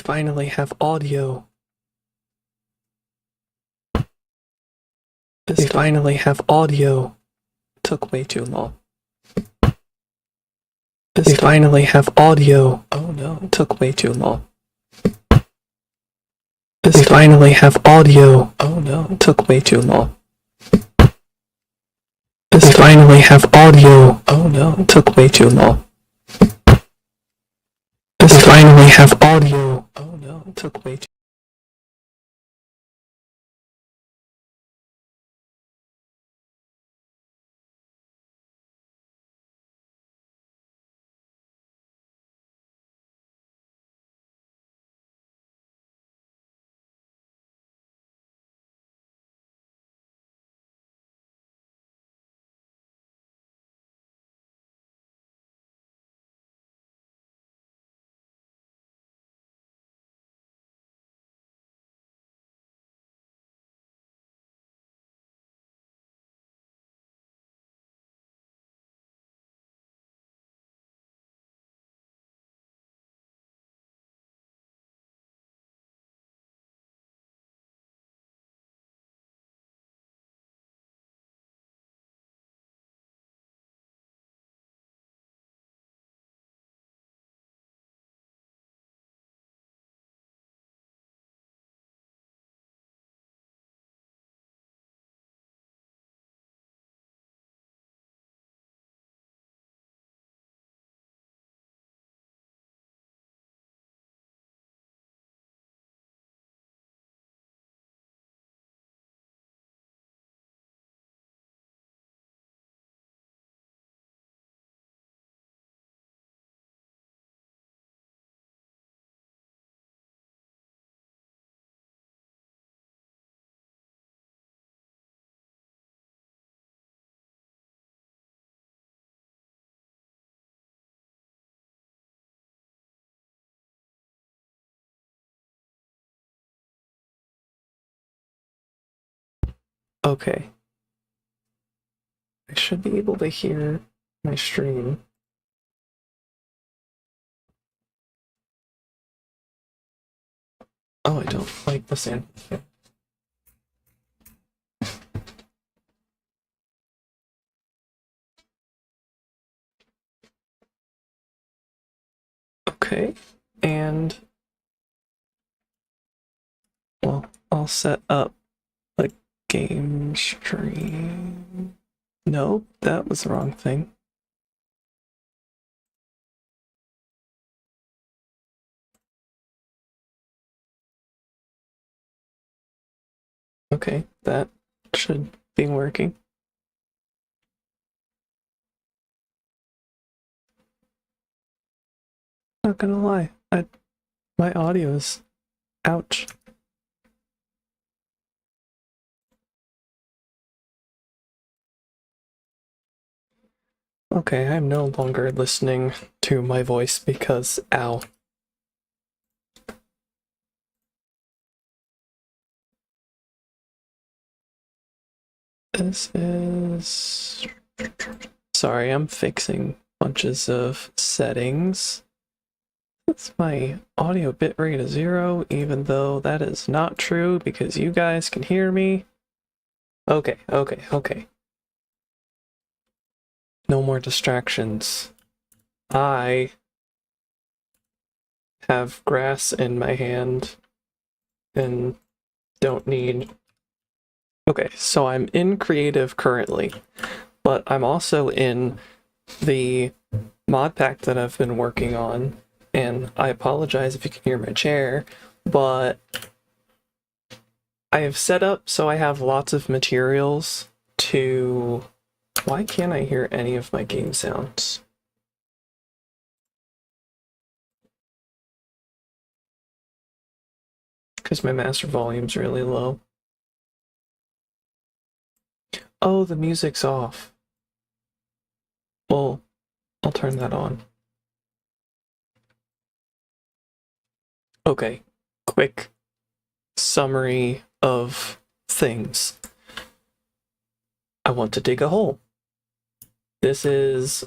finally have audio. They finally have audio. Took way too long. They finally have audio. Oh no, took way too long. They finally have audio. Oh no, took way too long. They finally have audio. Oh no, took way too long. They finally have audio. Oh no, took way too. Okay. I should be able to hear my stream. Oh, I don't like the sound. Okay, and well, I'll set up a game stream. Nope, that was the wrong thing. Okay, that should be working. Not gonna lie, my audio is ouch. Okay, I'm no longer listening to my voice because ow. This is... Sorry, I'm fixing bunches of settings. It's my audio bitrate is 0, even though that is not true because you guys can hear me. Okay. No more distractions. I have grass in my hand and don't need... Okay, so I'm in creative currently, but I'm also in the mod pack that I've been working on, and I apologize if you can hear my chair, but I have set up so I have lots of materials to... Why can't I hear any of my game sounds? Because my master volume's really low. Oh, the music's off. Well, I'll turn that on. Okay, quick summary of things. I want to dig a hole. This is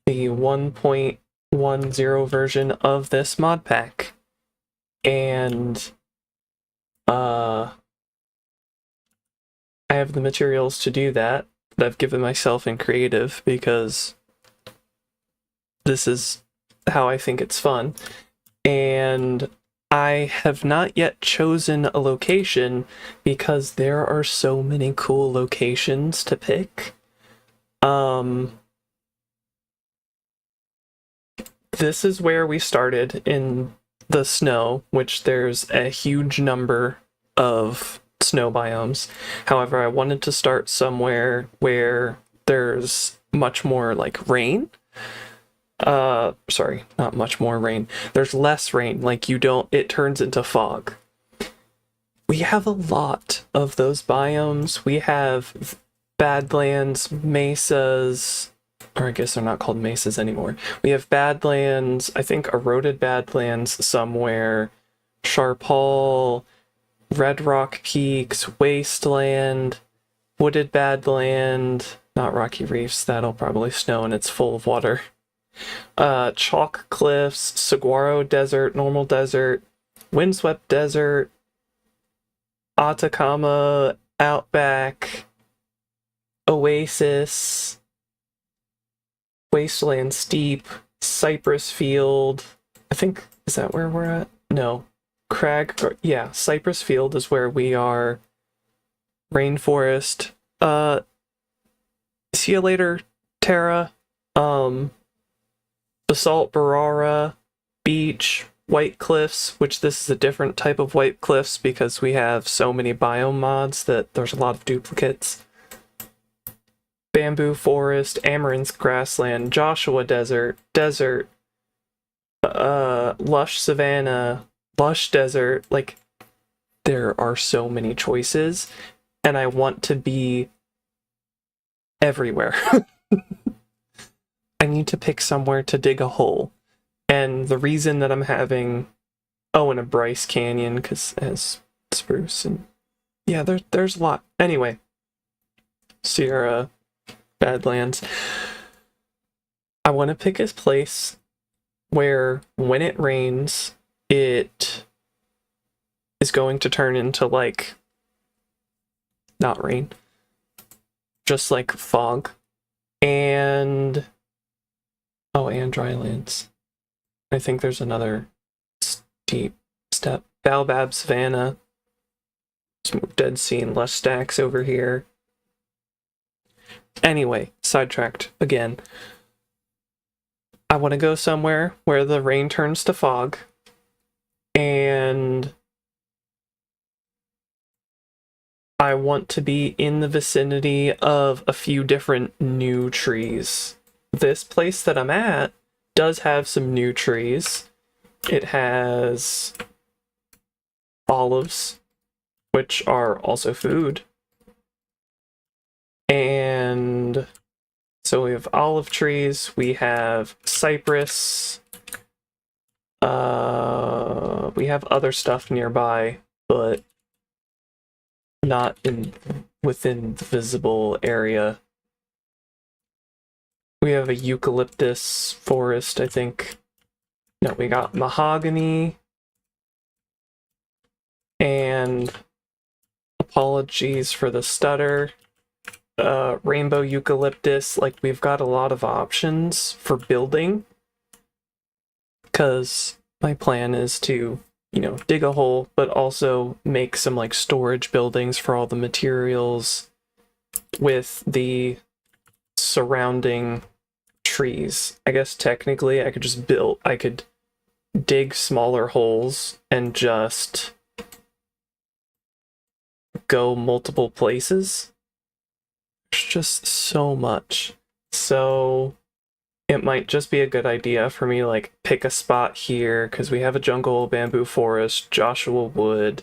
the 1.10 version of this mod pack. and I have the materials to do that I've given myself in creative because this is how I think it's fun. And I have not yet chosen a location because there are so many cool locations to pick. This is where we started in the snow, which there's a huge number of snow biomes. However, I wanted to start somewhere where there's much more like rain. Sorry, not much more rain. There's less rain, like it turns into fog. We have a lot of those biomes. We have badlands, mesas, or I guess they're not called mesas anymore. We have badlands, I think eroded badlands somewhere, Sharp Hall, Red Rock Peaks, Wasteland, Wooded Badland, not Rocky Reefs, that'll probably snow and it's full of water. Chalk Cliffs, Saguaro Desert, Normal Desert, Windswept Desert, Atacama, Outback, Oasis, Wasteland Steep, Cypress Field. I think, is that where we're at? No. Yeah, Cypress Field is where we are. Rainforest. See you later, Tara. Basalt Barara, Beach, White Cliffs, which this is a different type of White Cliffs because we have so many biome mods that there's a lot of duplicates. Bamboo Forest, Amaranth Grassland, Joshua Desert, Lush Savannah, Lush Desert. Like, there are so many choices, and I want to be everywhere. I need to pick somewhere to dig a hole. And the reason that I'm having... Oh, and a Bryce Canyon, because it has spruce, and... Yeah, there's a lot. Anyway. Sierra... Badlands. I want to pick a place where when it rains, it is going to turn into like not rain, just like fog, and and drylands. I think there's another steep step. Baobab Savannah, Smooth Dead Sea and Lush Stacks over here. Anyway, sidetracked again. I want to go somewhere where the rain turns to fog, and I want to be in the vicinity of a few different new trees. This place that I'm at does have some new trees. It has olives, which are also food. And so we have olive trees, we have cypress, we have other stuff nearby, but not within the visible area. We have a eucalyptus forest, I think. No, we got mahogany, and apologies for the stutter. Rainbow eucalyptus. Like, we've got a lot of options for building, because my plan is to, dig a hole, but also make some like storage buildings for all the materials with the surrounding trees. I guess technically I could dig smaller holes and just go multiple places. There's just so much. So it might just be a good idea for me like pick a spot here, because we have a jungle, bamboo forest, Joshua wood,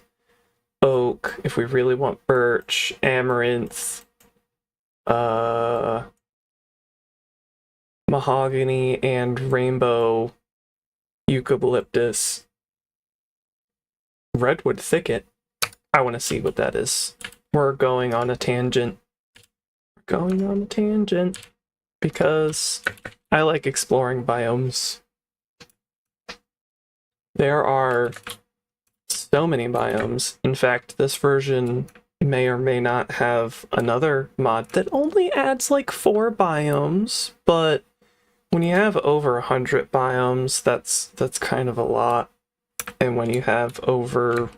oak, if we really want birch, amaranth, mahogany, and rainbow eucalyptus. Redwood thicket. I want to see what that is. We're going on a tangent. Because I like exploring biomes. There are so many biomes. In fact, this version may or may not have another mod that only adds like 4 biomes, but when you have over 100 biomes, that's kind of a lot. And when you have over,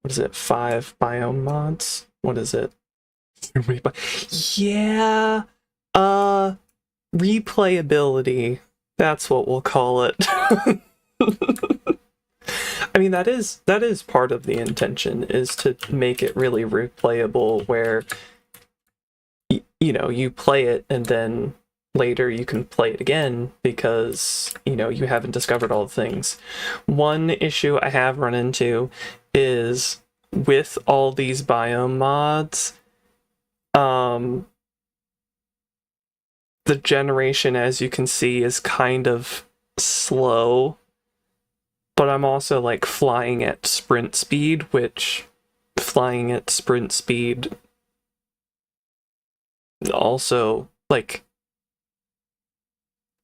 what is it, 5 biome mods? What is it? Yeah, replayability. That's what we'll call it. I mean, that is part of the intention, is to make it really replayable, where you know, you play it and then later you can play it again because, you know, you haven't discovered all the things. One issue I have run into is with all these biome mods, the generation, as you can see, is kind of slow, but I'm also like flying at sprint speed, which flying at sprint speed also, like,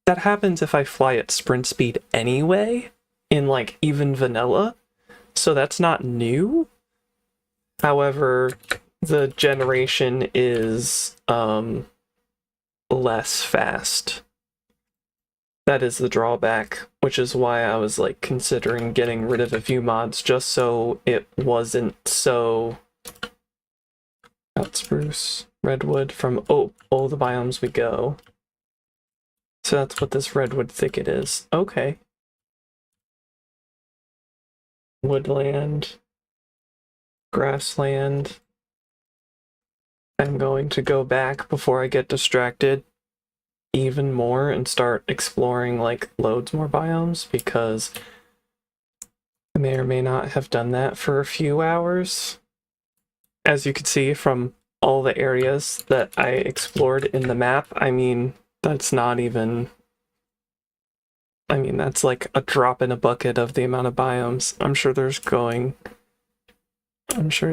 that happens if I fly at sprint speed anyway, in like even vanilla, so that's not new. However, the generation is less fast. That is the drawback, which is why I was like considering getting rid of a few mods just so it wasn't so... Cut spruce, redwood, from all the biomes we go. So that's what this redwood thicket is. Okay. Woodland, grassland. I'm going to go back before I get distracted even more and start exploring like loads more biomes, because I may or may not have done that for a few hours. As you can see from all the areas that I explored in the map, I mean, that's not even... I mean, that's like a drop in a bucket of the amount of biomes. I'm sure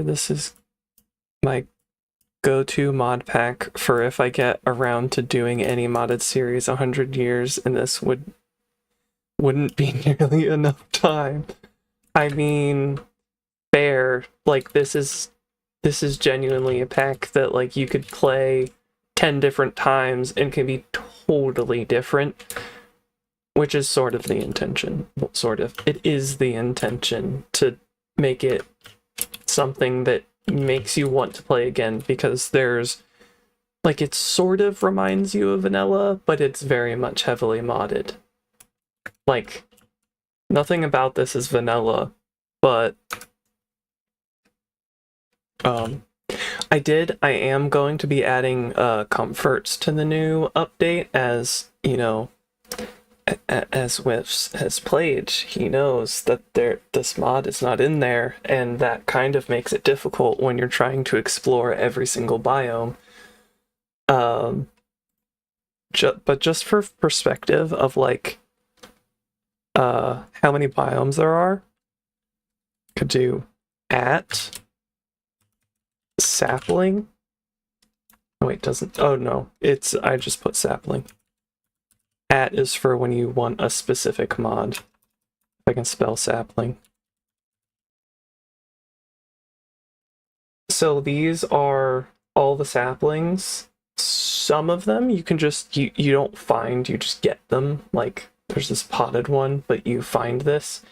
this is my go-to mod pack for if I get around to doing any modded series 100 years, and this wouldn't be nearly enough time. I mean, fair, like, this is genuinely a pack that like you could play 10 different times and can be totally different, which is sort of the intention. Well, sort of. It is the intention to make it something that makes you want to play again, because there's like, it sort of reminds you of vanilla, but it's very much heavily modded. Like, nothing about this is vanilla, but I am going to be adding comforts to the new update, as you know, as Whiffs has played, he knows that this mod is not in there, and that kind of makes it difficult when you're trying to explore every single biome. But just for perspective of like how many biomes there are, could do at sapling. Oh wait, doesn't... Oh no, it's... I just put sapling. At is for when you want a specific mod. If I can spell sapling. So these are all the saplings. Some of them you can just... You don't find, you just get them. Like, there's this potted one, but you find this.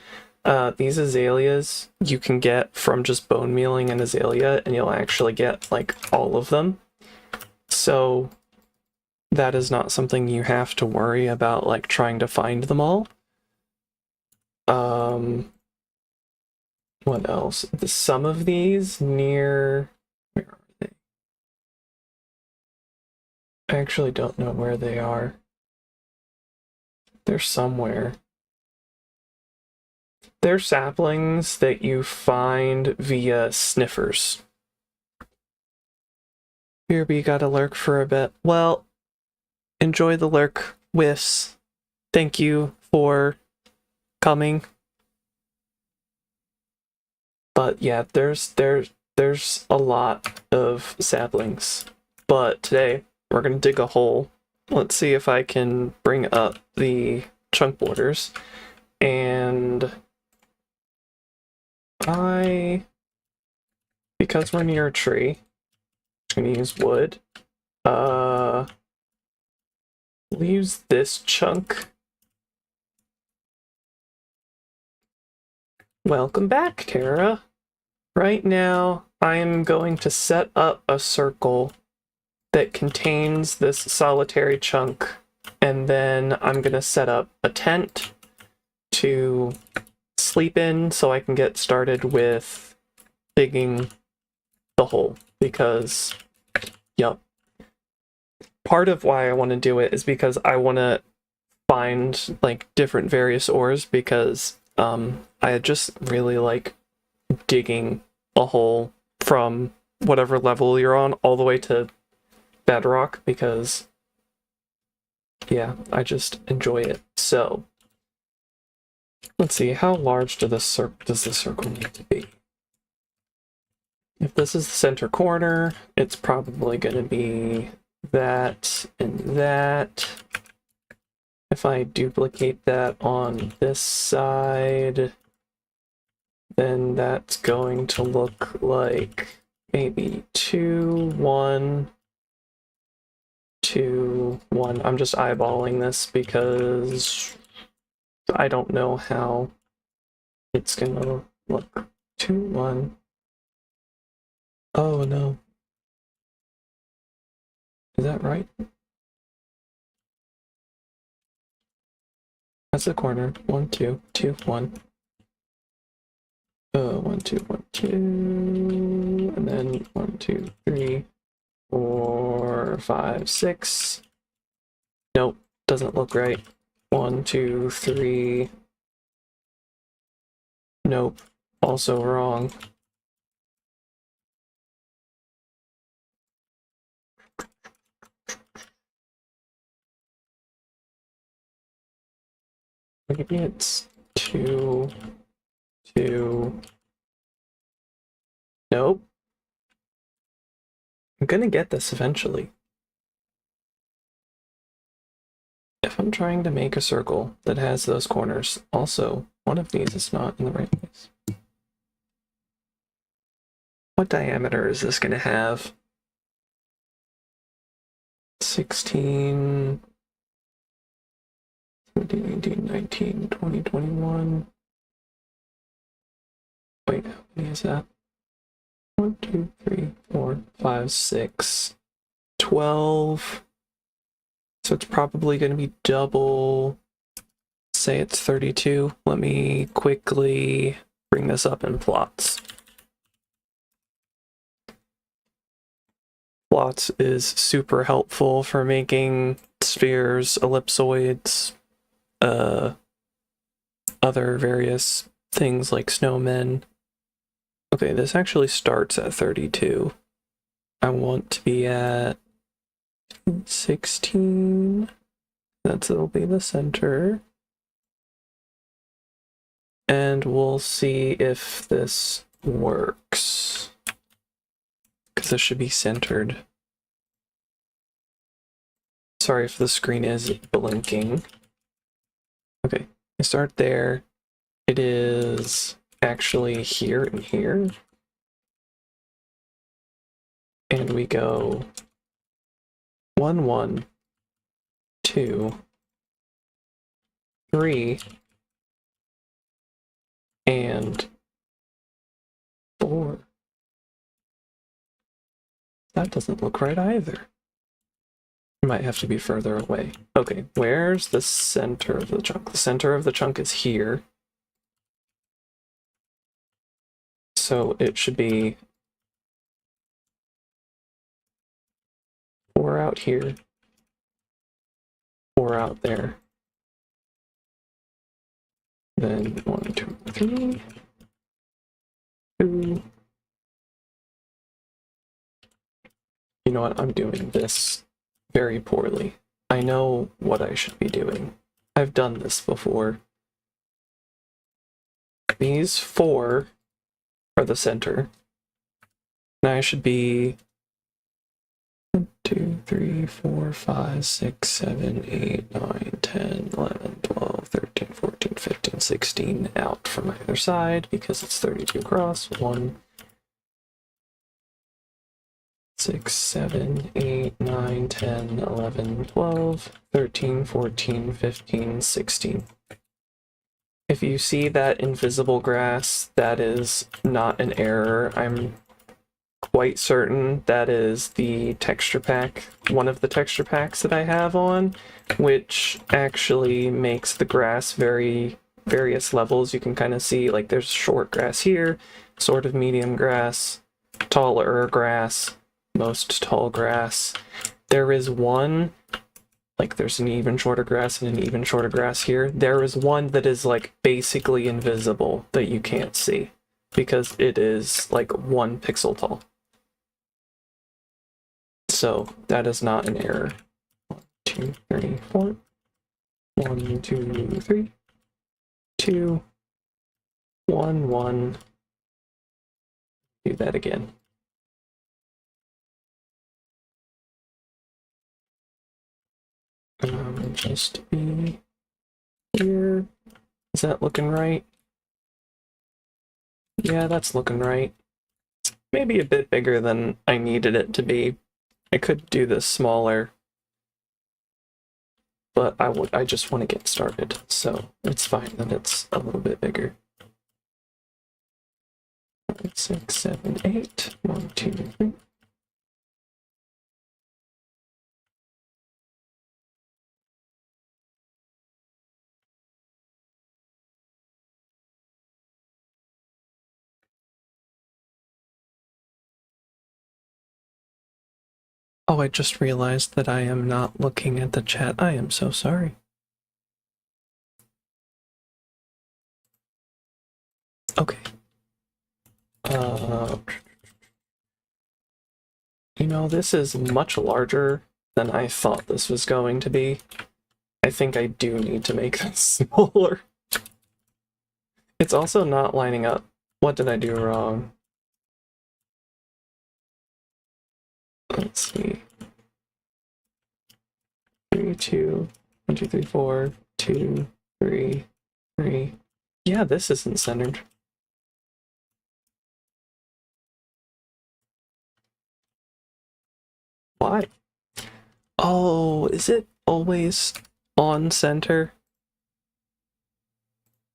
These azaleas you can get from just bone mealing an azalea, and you'll actually get like all of them. So that is not something you have to worry about, like trying to find them all. What else? Some of these near... Where are they? I actually don't know where they are. They're somewhere. They're saplings that you find via sniffers. BRB gotta lurk for a bit. Well, enjoy the lurk, Whiffs. Thank you for coming. But yeah, there's a lot of saplings. But today we're gonna dig a hole. Let's see if I can bring up the chunk borders, and because we're near a tree, I'm gonna use wood. We'll use this chunk. Welcome back, Tara. Right now, I am going to set up a circle that contains this solitary chunk, and then I'm gonna set up a tent to sleep in so I can get started with digging the hole, because, yup. Part of why I want to do it is because I want to find, like, different various ores, because I just really like digging a hole from whatever level you're on all the way to bedrock, because, yeah, I just enjoy it. So, let's see, how large does the circle need to be? If this is the center corner, it's probably going to be that and that. If I duplicate that on this side, then that's going to look like maybe 2, 1, 2, 1. I'm just eyeballing this because I don't know how it's gonna look. 2, 1. Oh no. Is that right? That's the corner. 1, 2, 2, 1. 1, 2, 1, 2, and then 1, 2, 3, 4, 5, 6. Nope, doesn't look right. 1, 2, 3. Nope, also wrong. Maybe it's 2, 2. Nope. I'm gonna get this eventually. If I'm trying to make a circle that has those corners, also, one of these is not in the right place. What diameter is this gonna have? 16, 17, 18, 19, 20, 21. Wait, how many is that? 1, 2, 3, 4, 5, 6, 12. So it's probably going to be double. Say it's 32. Let me quickly bring this up in plots. Plots is super helpful for making spheres, ellipsoids, other various things like snowmen. Okay, this actually starts at 32. I want to be at 16. That'll be the center. And we'll see if this works, because this should be centered. Sorry if the screen is blinking. Okay, I start there. It is actually here and here. And we go 1, 1, 2, 3, and 4. That doesn't look right either. It might have to be further away. Okay, where's the center of the chunk? The center of the chunk is here. So it should be 4 out here, 4 out there. Then 1, 2, 3, 2. You know what? I'm doing this very poorly. I know what I should be doing. I've done this before. These 4 are the center. And I should be 1, 2, 3, 4, 5, 6, 7, 8, 9, 10, 11, 12, 13, 14, 15, 16 out from either side because it's 32 across. 1, 6, 7, 8, 9, 10, 11, 12, 13, 14, 15, 16. If you see that invisible grass, that is not an error. I'm quite certain that is the texture pack, one of the texture packs that I have on, which actually makes the grass various levels. You can kind of see, like, there's short grass here, sort of medium grass, taller grass, most tall grass. There is one, like, there's an even shorter grass and an even shorter grass here. There is one that is, like, basically invisible that you can't see because it is, like, 1 pixel tall. So that is not an error. 1, 2, 3, 4. 1, 2, 3. 2, 1, 1. Do that again. Just be here. Is that looking right? Yeah, that's looking right. Maybe a bit bigger than I needed it to be. I could do this smaller, but I just want to get started, so it's fine that it's a little bit bigger. 5, 6, 7, 8. 1, 2, 3. Oh, I just realized that I am not looking at the chat. I am so sorry. Okay. You know, this is much larger than I thought this was going to be. I think I do need to make this smaller. It's also not lining up. What did I do wrong? Let's see. 3, 2, 1, 2, 3, 4, 2, 3, 3. Yeah, this isn't centered. Why? Oh, is it always on center?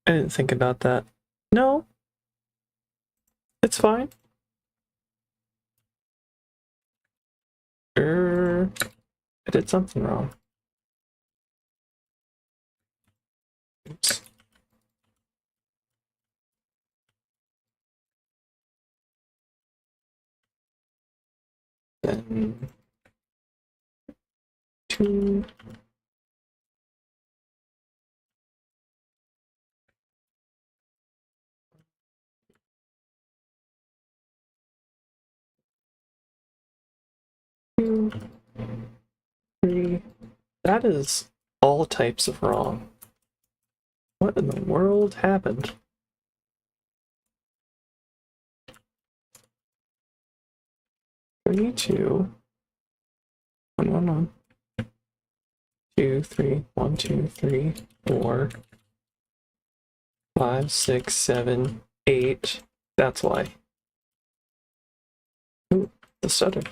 I didn't think about that. No. It's fine. I did something wrong. Oops. Then 2. Two, 3. That is all types of wrong. What in the world happened? 3, 2, 1, 1, 1. 2, 3, 1, 2, 3, 4, 5, 6, 7, 8. That's why. Ooh, the stutter.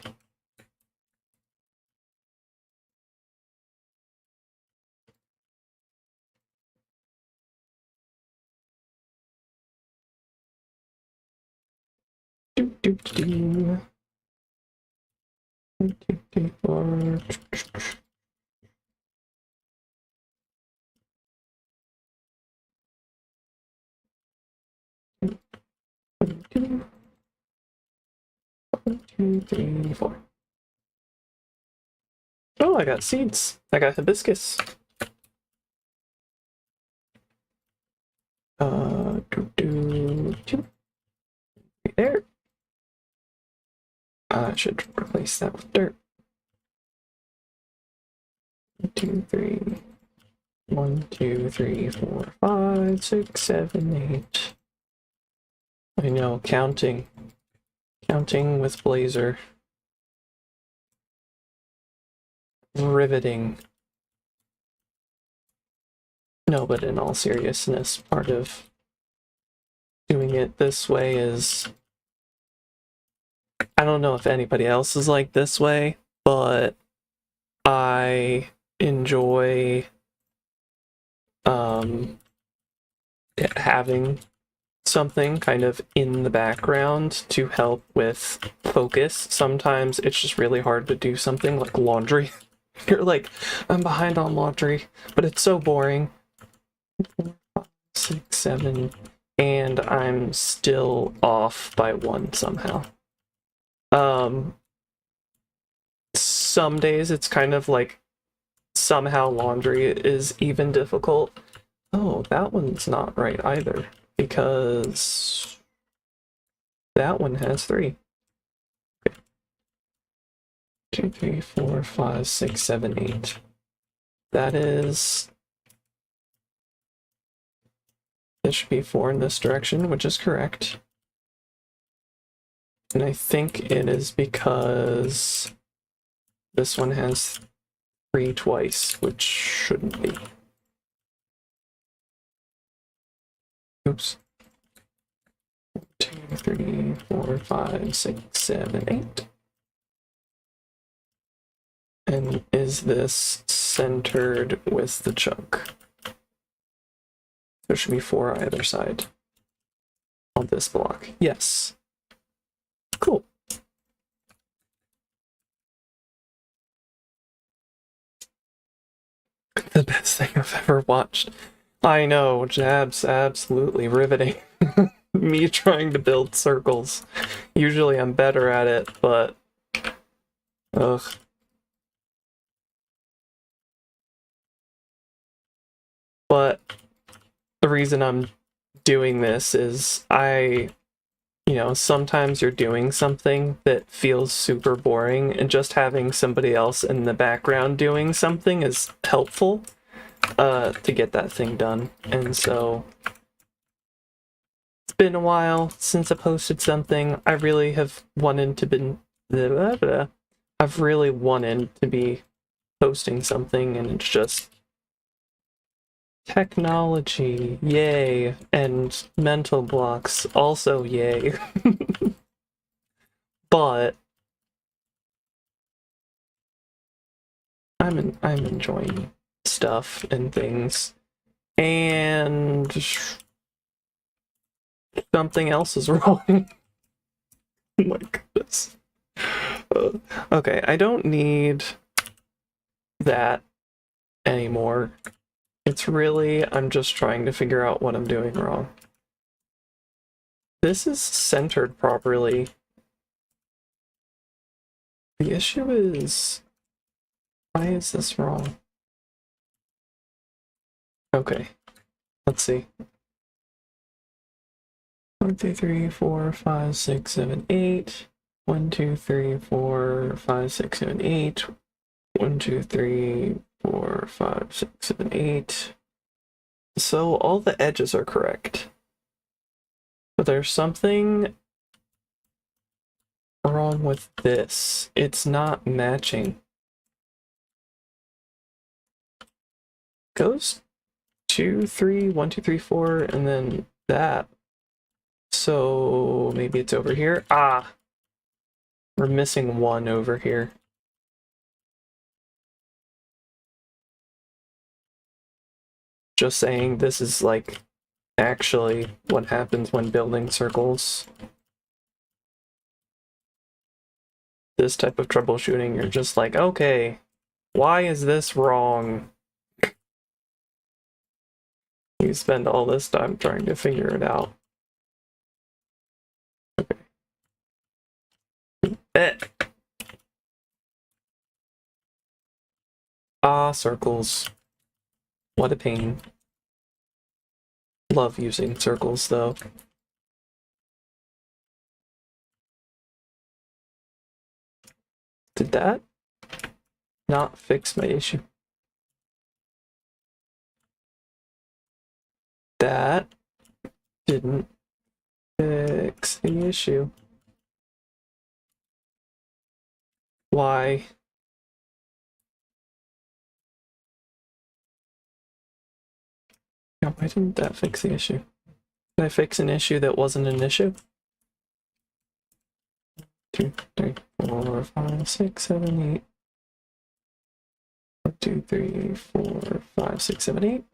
Do, do, do. 1, 2, 3, 4. Two, 1, 2, 3, 4. Oh, I got seeds. I got hibiscus. There. I should replace that with dirt. 1, 2, 3. 1, 2, 3, 4, 5, 6, 7, 8. I know, counting. Counting with Blazer. Riveting. No, but in all seriousness, part of doing it this way is, I don't know if anybody else is like this way, but I enjoy having something kind of in the background to help with focus. Sometimes it's just really hard to do something like laundry. You're like, I'm behind on laundry, but it's so boring. 6, 7, and I'm still off by 1 somehow. Some days it's kind of like somehow laundry is even difficult. Oh, that one's not right either, because that one has 3. Okay. 2, 3, 4, 5, 6, 7, 8. That is... It should be 4 in this direction, which is correct. And I think it is because this one has 3 twice, which shouldn't be. Oops. 2, 3, 4, 5, 6, 7, 8. And is this centered with the chunk? There should be 4 either side on this block. Yes. Cool. The best thing I've ever watched. I know, Jab's absolutely riveting. Me trying to build circles. Usually I'm better at it, but... Ugh. But the reason I'm doing this is sometimes you're doing something that feels super boring, and just having somebody else in the background doing something is helpful to get that thing done. And so it's been a while since I posted something. I really have wanted to be I've really wanted to be posting something, and it's just technology, yay, and mental blocks, also yay. But I'm enjoying stuff and things, and something else is wrong. Oh my goodness. Okay, I don't need that anymore. It's really, I'm just trying to figure out what I'm doing wrong. This is centered properly. The issue is, why is this wrong? Okay, let's see. 1, 2, 3, 4, 5, 6, 7, 8. 1, 2, 3, 4, 5, 6, 7, 8. 1, 2, 3, 4, 5, 6, 7, 8. So all the edges are correct. But there's something wrong with this. It's not matching. Goes 2, 3, 1, 2, 3, 4, and then that. So maybe it's over here. Ah, we're missing 1 over here. Just saying, this is like actually what happens when building circles. This type of troubleshooting, you're just like, okay, why is this wrong? You spend all this time trying to figure it out. Okay. Ah, circles. What a pain. Love using circles, though. Did that not fix my issue? That didn't fix the issue. Why? Yeah, why didn't that fix the issue? Did I fix an issue that wasn't an issue? 2, 3, 4, 5, 6, 7, 8. 1, 2, 3, 4, 5, 6, 7, 8.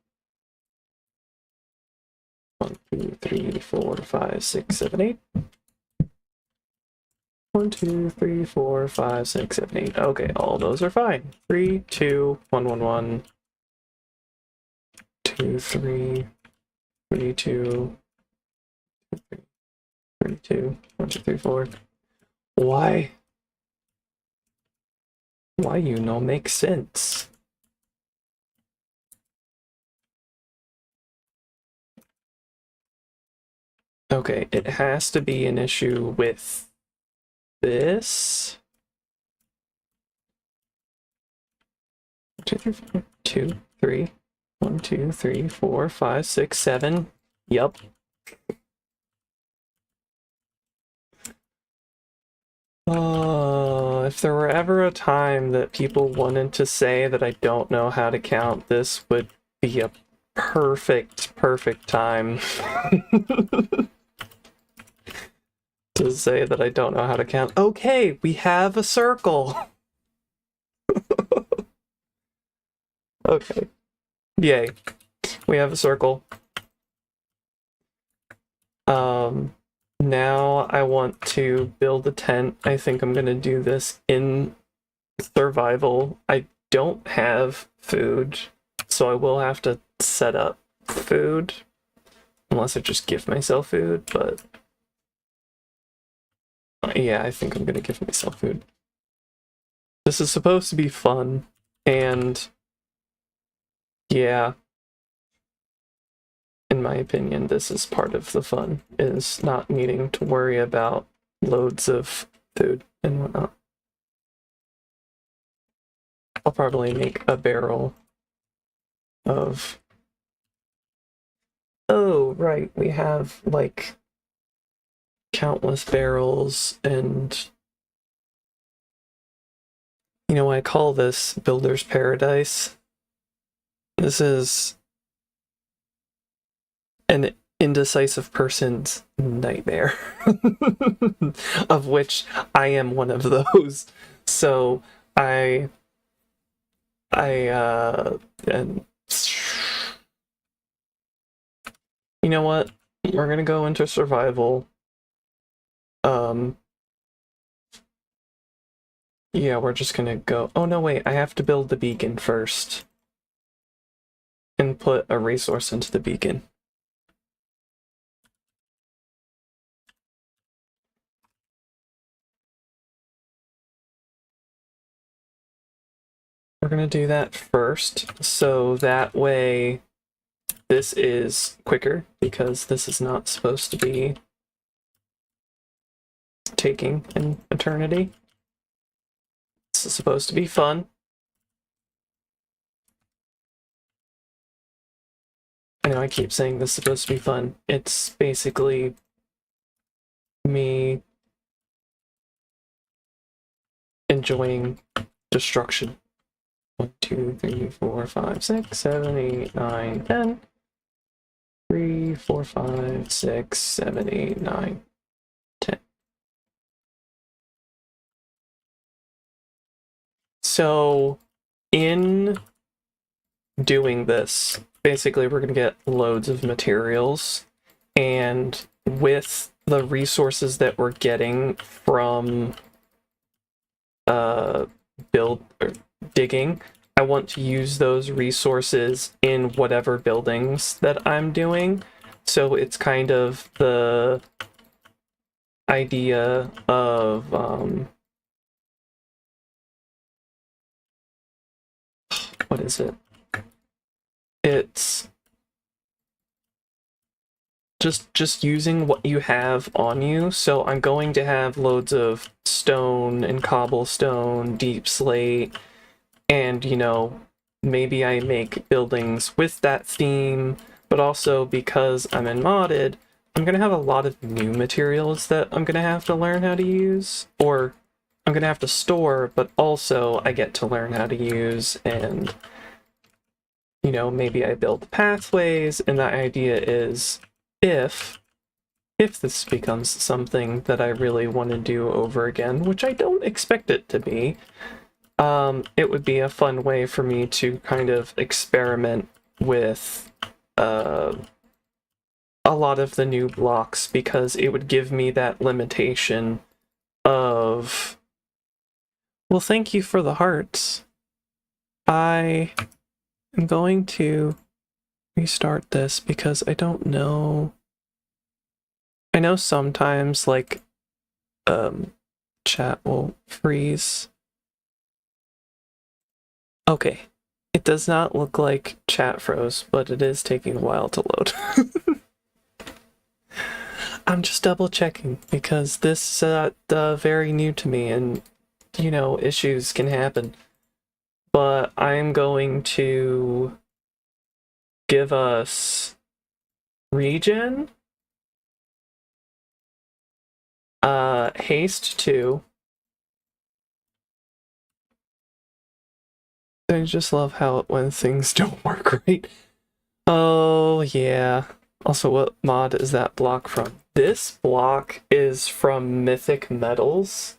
1, 2, 3, 4, 5, 6, 7, 8. 1, 2, 3, 4, 5, 6, 7, 8. Okay, all those are fine. 3, 2, 1, 1, 1. 2, 3, 3, 2, 3, 2, 1, 2, 3, 4. Why? Why you no make sense? Okay, it has to be an issue with this. 2, 3, 4, 2, 3, 1, 2, 3, 4, 5, 6, 7. Yup. If there were ever a time that people wanted to say that I don't know how to count, this would be a perfect time to say that I don't know how to count. Okay, we have a circle. Okay. Yay. We have a circle. Now I want to build a tent. I think I'm gonna do this in survival. I don't have food, so I will have to set up food. Unless I just give myself food, but yeah, I think I'm gonna give myself food. This is supposed to be fun, and yeah, in my opinion, this is part of the fun, is not needing to worry about loads of food and whatnot. I'll probably make a barrel of... Oh, right, we have, like, countless barrels, and... You know, I call this Builder's Paradise. This is an indecisive person's nightmare, of which I am one of those. So and you know what? We're gonna go into survival. Yeah, we're just gonna go. Oh no, wait, I have to build the beacon first. And put a resource into the beacon. We're gonna do that first, so that way this is quicker, because this is not supposed to be taking an eternity. This is supposed to be fun. I know I keep saying this is supposed to be fun. It's basically me enjoying destruction. 1, 2, 3, 4, 5, 6, 7, 8, 9, 10. 3, 4, 5, 6, 7, 8, 9, 10. So, in doing this, basically we're going to get loads of materials, and with the resources that we're getting from digging, I want to use those resources in whatever buildings that I'm doing. So it's kind of the idea of what is it? It's just using what you have on you. So I'm going to have loads of stone and cobblestone, deep slate, and, you know, maybe I make buildings with that theme, but also because I'm in modded, I'm gonna have a lot of new materials that I'm gonna have to learn how to use, or I'm gonna have to store, but also I get to learn how to use, and you know, maybe I build pathways, and the idea is if this becomes something that I really want to do over again, which I don't expect it to be, it would be a fun way for me to kind of experiment with a lot of the new blocks, because it would give me that limitation of, well, thank you for the hearts. I am going to restart this because I don't know. I know sometimes, like, chat will freeze. Okay. It does not look like chat froze, but it is taking a while to load. I'm just double checking because this is very new to me, and, you know, issues can happen. But I'm going to give us regen, haste 2. I just love how when things don't work right. Oh, yeah. Also, what mod is that block from? This block is from Mythic Metals.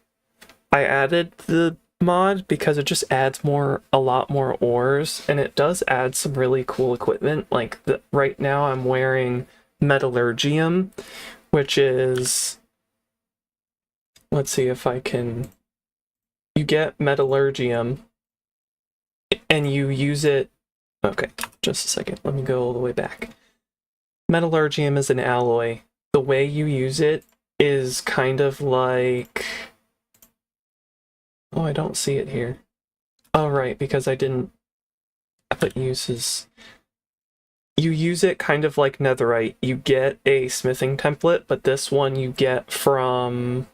I added the mod because it just adds a lot more ores, and it does add some really cool equipment. Like, right now I'm wearing Metallurgium, which is... Let's see if I can... You get Metallurgium, and you use it... Okay, just a second. Let me go all the way back. Metallurgium is an alloy. The way you use it is kind of like... Oh, I don't see it here. Oh, right, because I put uses. You use it kind of like netherite. You get a smithing template, but this one you get from...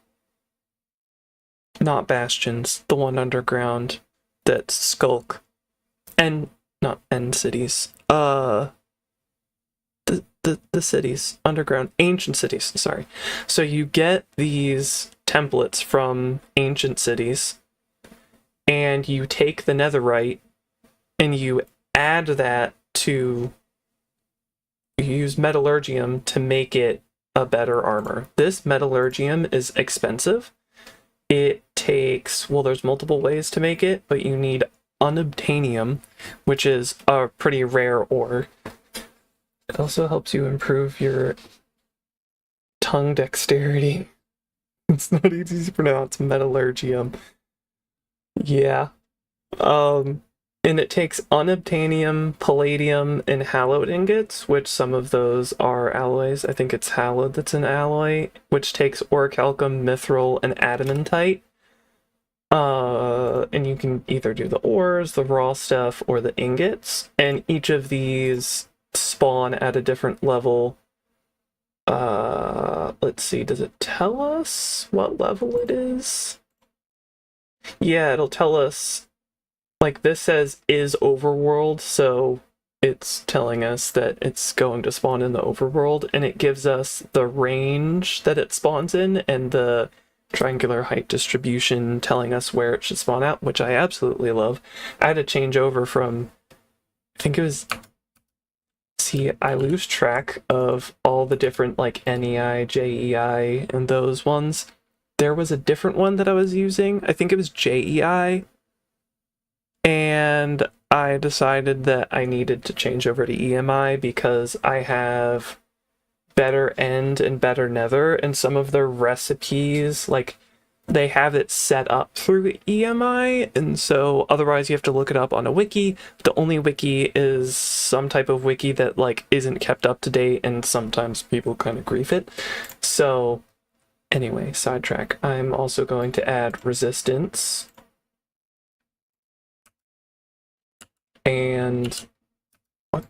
Not bastions, the one underground that's Skulk. And not end cities. The cities, underground, ancient cities, sorry. So you get these templates from ancient cities, and you take the netherite, and you add that to... You use metallurgium to make it a better armor. This metallurgium is expensive. It takes... Well, there's multiple ways to make it, but you need unobtainium, which is a pretty rare ore. It also helps you improve your tongue dexterity. It's not easy to pronounce, metallurgium. Yeah. And it takes unobtainium, palladium, and hallowed ingots, which some of those are alloys. I think it's hallowed that's an alloy, which takes orichalcum, mithril, and adamantite. And you can either do the ores, the raw stuff, or the ingots, and each of these spawn at a different level. Let's see, does it tell us what level it is? Yeah, it'll tell us, like, this says is overworld, so it's telling us that it's going to spawn in the overworld, and it gives us the range that it spawns in and the triangular height distribution telling us where it should spawn out, which I absolutely love. I had to change over from, I think it was... See, I lose track of all the different, like, NEI, JEI, and those ones. There was a different one that I was using. I think it was JEI. And I decided that I needed to change over to EMI because I have better end and better nether, and some of their recipes, like, they have it set up through EMI, and so otherwise you have to look it up on a wiki. The only wiki is some type of wiki that, like, isn't kept up to date, and sometimes people kind of grief it. So anyway, sidetrack. I'm also going to add resistance. And what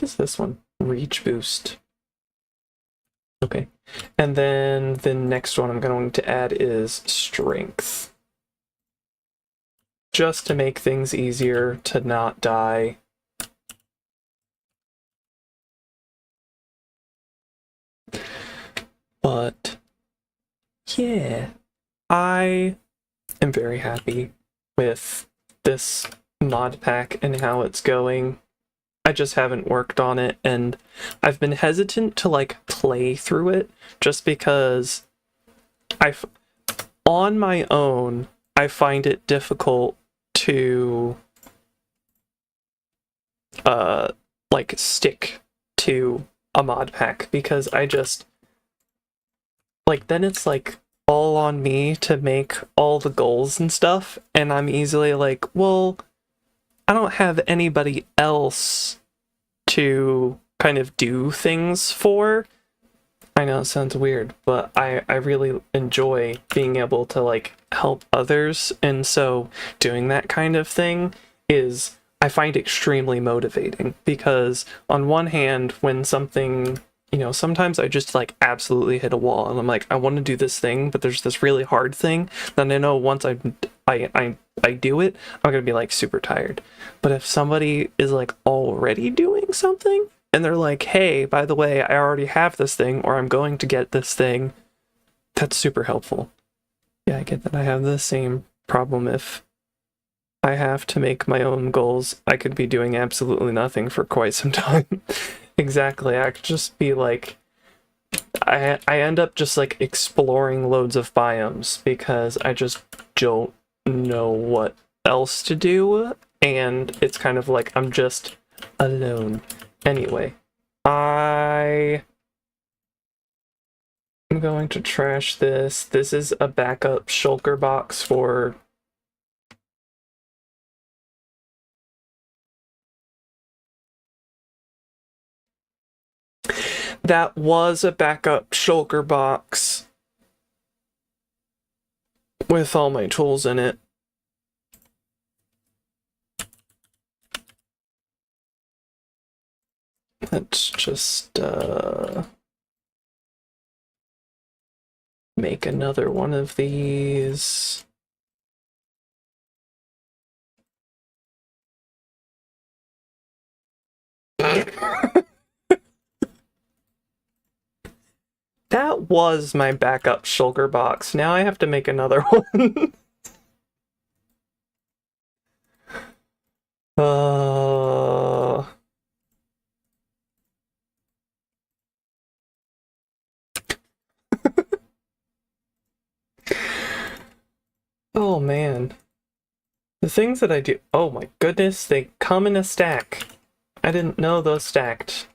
is this one? Reach boost. Okay. And then the next one I'm going to add is strength. Just to make things easier to not die. But yeah, I am very happy with this mod pack and how it's going. I just haven't worked on it, and I've been hesitant to like play through it just because on my own, I find it difficult to like stick to a mod pack because I just like then it's like all on me to make all the goals and stuff, and I'm easily like, well, I don't have anybody else to kind of do things for. I know it sounds weird, but I really enjoy being able to like help others, and so doing that kind of thing is I find extremely motivating because on one hand, when something, you know, sometimes I just like absolutely hit a wall and I'm like, I want to do this thing, but there's this really hard thing. Then I know once I do it, I'm gonna be like super tired. But if somebody is like already doing something and they're like, hey, by the way, I already have this thing, or I'm going to get this thing, that's super helpful. Yeah, I get that I have the same problem if I have to make my own goals. I could be doing absolutely nothing for quite some time. Exactly. I could just be like, I end up just like exploring loads of biomes because I just don't know what else to do, and it's kind of like I'm just alone. Anyway, I'm going to trash this. This is a backup shulker box for that was a backup shulker box with all my tools in it. Let's just make another one of these. That was my backup shulker box. Now I have to make another one. uh... Oh man. The things that I do. Oh my goodness, they come in a stack. I didn't know those stacked.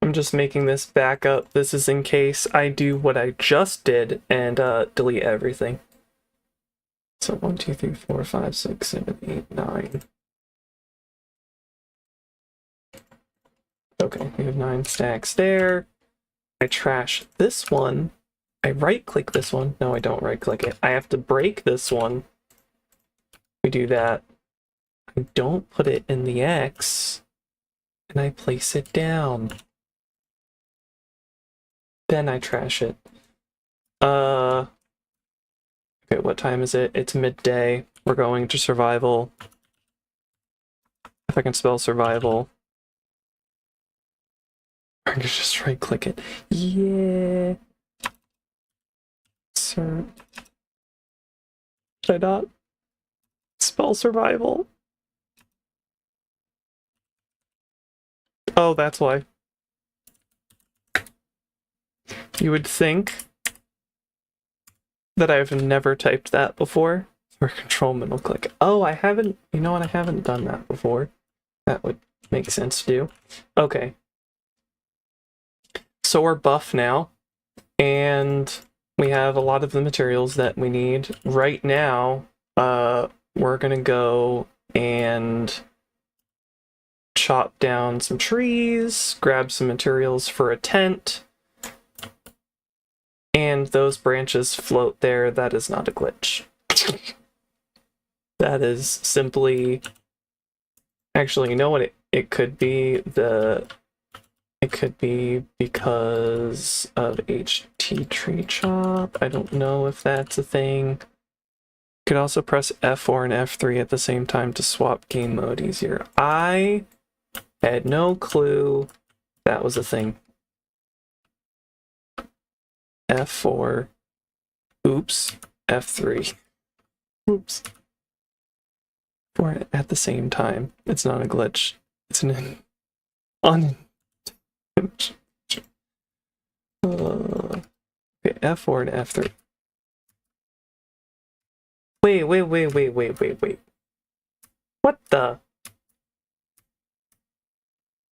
I'm just making this backup. This is in case I do what I just did and delete everything. So 1, 2, 3, 4, 5, 6, 7, 8, 9. Okay, we have 9 stacks there. I trash this one. I right-click this one. No, I don't right-click it. I have to break this one. We do that. I don't put it in the X. And I place it down. Then I trash it. Okay, what time is it? It's midday. We're going to survival. If I can spell survival. I can just right-click it. Yeah. Sir. Should I not spell survival? Oh, that's why. You would think that I've never typed that before. Or control middle click. Oh, I haven't, you know what, I haven't done that before. That would make sense to do. Okay. So we're buff now, and we have a lot of the materials that we need. Right now, we're gonna go and chop down some trees, grab some materials for a tent, and those branches float there. That is not a glitch. That is simply... Actually, you know what it could be? It could be because of HT tree chop. I don't know if that's a thing. You could also press F4 and F3 at the same time to swap game mode easier. I had no clue that was a thing. F4. Oops. F3. Oops. For at the same time. It's not a glitch. It's an okay, F4 and F3. Wait. What the?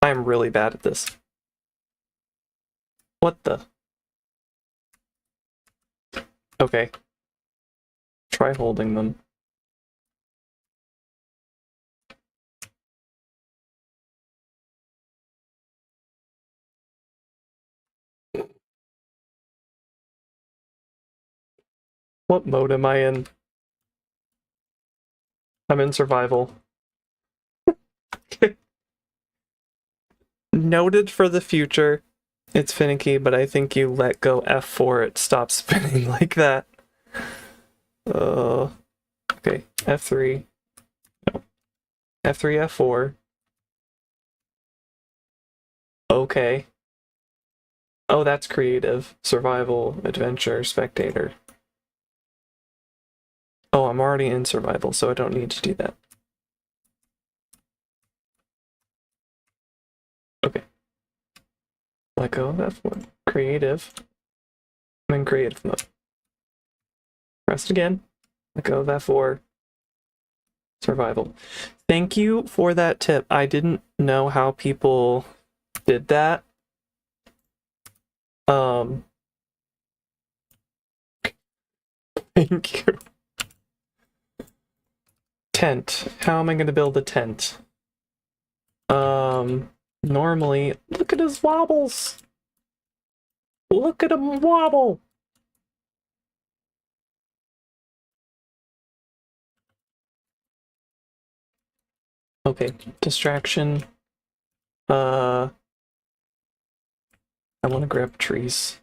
I'm really bad at this. What the? Okay. Try holding them. What mode am I in? I'm in survival. Noted for the future. It's finicky, but I think you let go F4, it stops spinning like that. Okay, F3. No. F3, F4. Okay. Oh, that's creative. Survival, adventure, spectator. Oh, I'm already in survival, so I don't need to do that. Okay. Let go of F1. Creative. I'm in creative mode. Press it again. Let go of F4. Survival. Thank you for that tip. I didn't know how people did that. Thank you. Tent. How am I going to build a tent? Normally, look at his wobbles. Look at him wobble. Okay, distraction. I want to grab trees.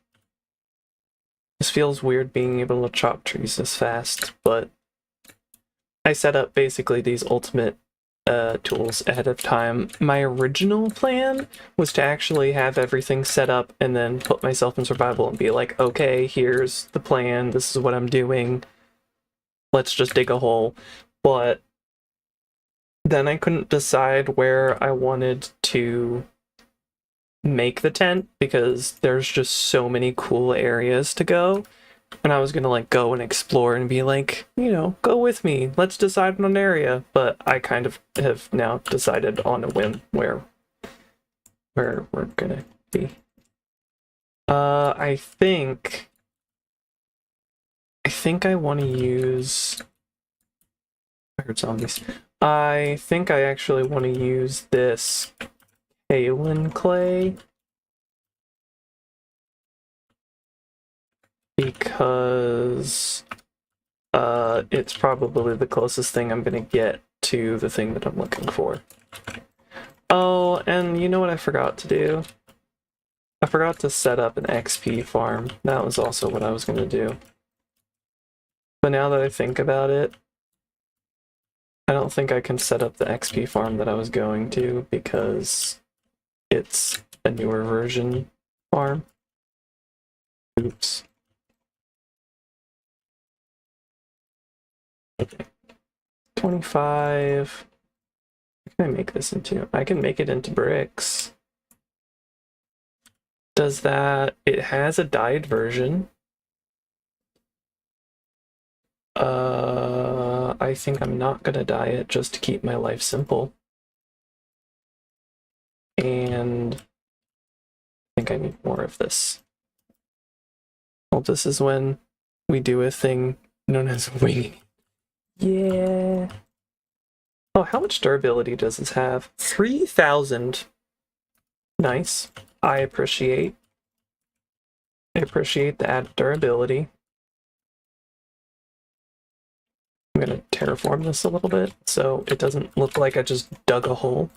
This feels weird being able to chop trees this fast, but I set up basically these ultimate tools ahead of time. My original plan was to actually have everything set up and then put myself in survival and be like, okay, here's the plan, this is what I'm doing, let's just dig a hole. But then I couldn't decide where I wanted to make the tent because there's just so many cool areas to go. And I was gonna like go and explore and be like, you know, go with me. Let's decide on an area. But I kind of have now decided on a whim where we're gonna be. I think I want to use. I heard zombies. I think I actually want to use this kaolin clay because it's probably the closest thing I'm gonna get to the thing that I'm looking for. Oh, and you know what I forgot to do? I forgot to set up an XP farm. That was also what I was gonna do. But now that I think about it, I don't think I can set up the XP farm that I was going to because it's a newer version farm. Oops. Okay. 25. What can I make this into? I can make it into bricks. Does that... It has a dyed version. I think I'm not gonna dye it just to keep my life simple. And I think I need more of this. Well, this is when we do a thing known as winging. Yeah. Oh, how much durability does this have? 3,000. Nice. I appreciate the added durability. I'm gonna terraform this a little bit so it doesn't look like I just dug a hole,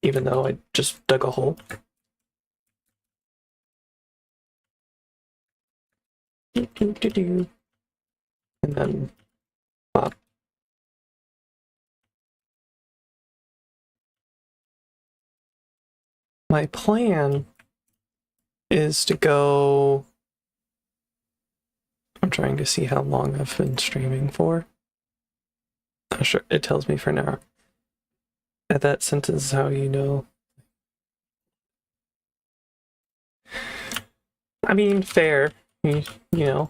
even though I just dug a hole. And then pop. My plan is to go I'm trying to see how long I've been streaming for. Oh, sure, it tells me for an hour. At that sentence is how you know. I mean, fair. You know,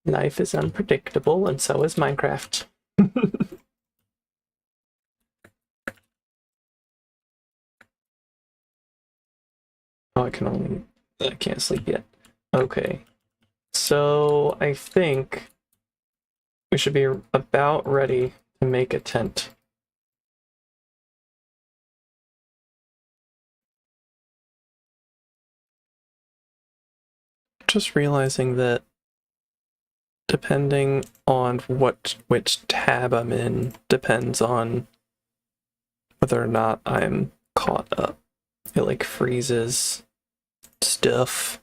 life is unpredictable, and so is Minecraft. Oh, I can't sleep yet. Okay. So, I think we should be about ready to make a tent. Just realizing that depending on which tab I'm in depends on whether or not I'm caught up. It like freezes stuff.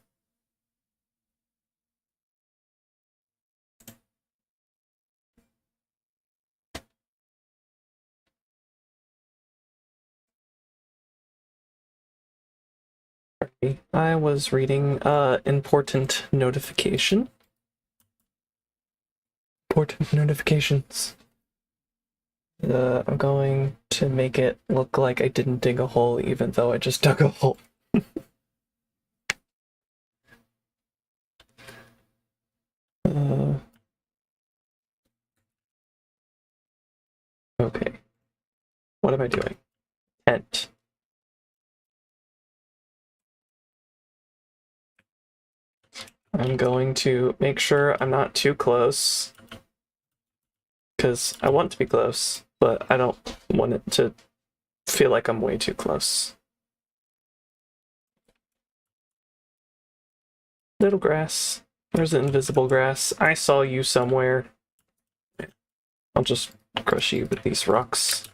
I was reading important notification. Important notifications. I'm going to make it look like I didn't dig a hole even though I just dug a hole. Okay. What am I doing? Tent. I'm going to make sure I'm not too close, because I want to be close, but I don't want it to feel like I'm way too close. Little grass. There's an invisible grass. I saw you somewhere. I'll just crush you with these rocks.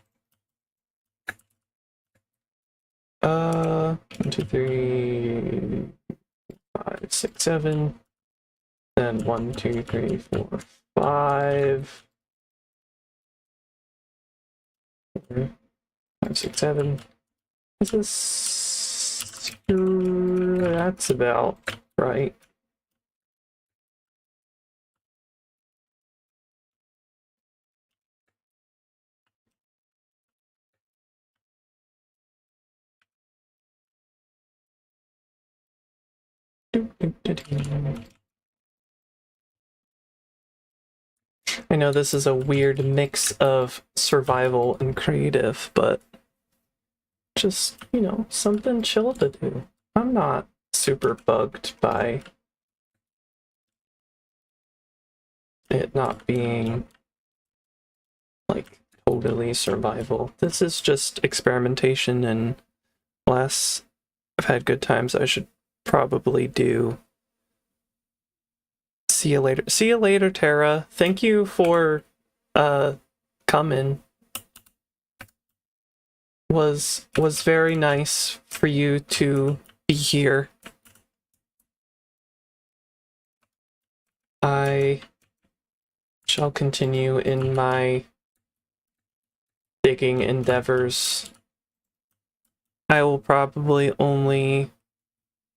1, 2, 3, 5, 6, 7. Then 1, 2, 3, 4, 5. 4, 5, 6, 7. Is this? That's about right. I know this is a weird mix of survival and creative, but just, you know, something chill to do. I'm not super bugged by it not being like totally survival. This is just experimentation, and unless I've had good times, I should probably do. See you later. See you later, Tara. Thank you for coming. Was very nice for you to be here. I shall continue in my digging endeavors. I will probably only,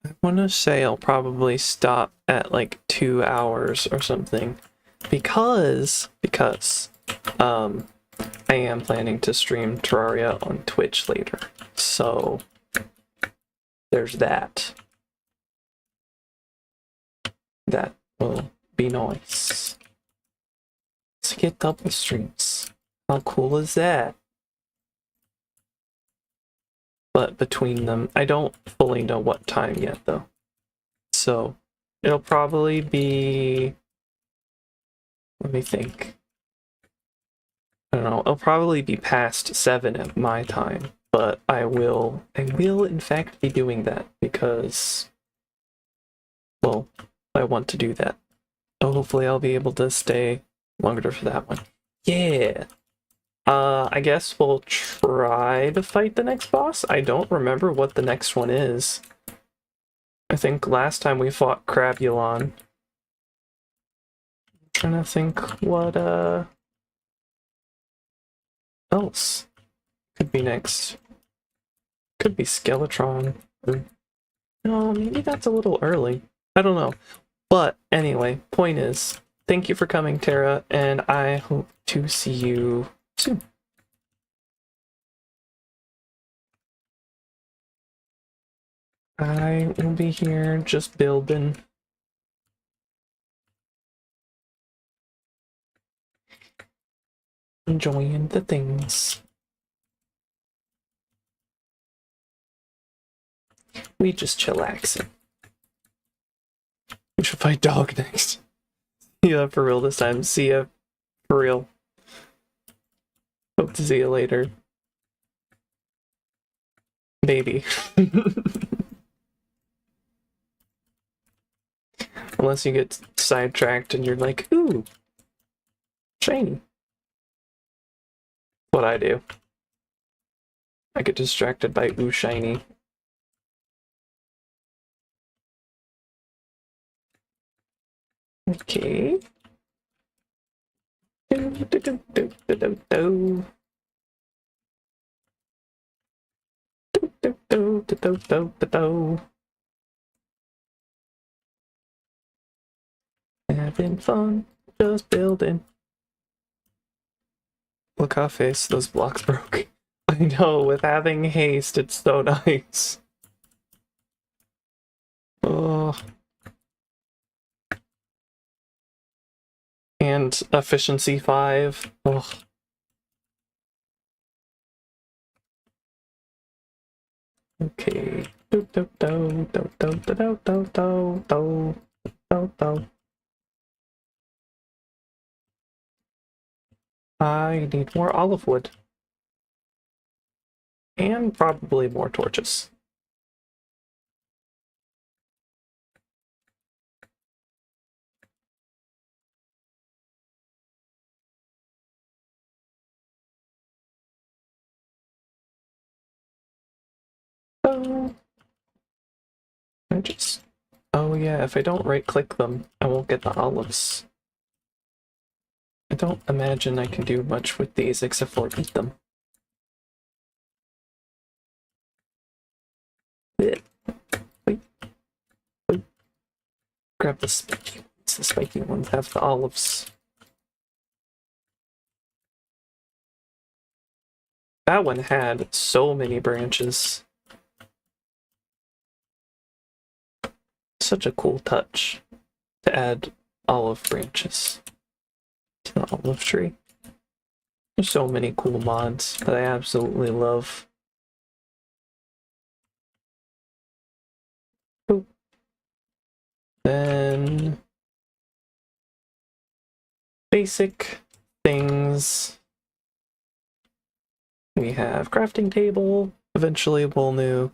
I want to say I'll probably stop at like 2 hours or something, because I am planning to stream Terraria on Twitch later, so there's that. That will be nice. Let's get double streams. How cool is that? But between them, I don't fully know what time yet, though. So it'll probably be. Let me think. I don't know. It'll probably be past 7 at my time, but I will in fact be doing that because, well, I want to do that. So hopefully I'll be able to stay longer for that one. Yeah. I guess we'll try to fight the next boss. I don't remember what the next one is. I think last time we fought Crabulon. I'm trying to think what else could be next. Could be Skeletron. No, maybe that's a little early. I don't know. But anyway, point is, thank you for coming, Tara, and I hope to see you soon. I will be here just building. Enjoying the things. We just chillaxing. We should fight dog next. Yeah, for real this time. See ya. For real. Hope to see you later. Maybe. Unless you get sidetracked and you're like, ooh, shiny. What I do. I get distracted by ooh, shiny. Okay. Having fun, just building. Look how fast those blocks broke. I know, with having haste, it's so nice. Oh. And efficiency 5. Oh. Okay. I need more olive wood. And probably more torches. Oh. Oh yeah, if I don't right-click them, I won't get the olives. I don't imagine I can do much with these except for eat them. Wait. Grab the spiky ones. The spiky ones have the olives. That one had so many branches. Such a cool touch to add olive branches to the olive tree. There's so many cool mods that I absolutely love. Oh. Then basic things. We have crafting table. Eventually we'll new.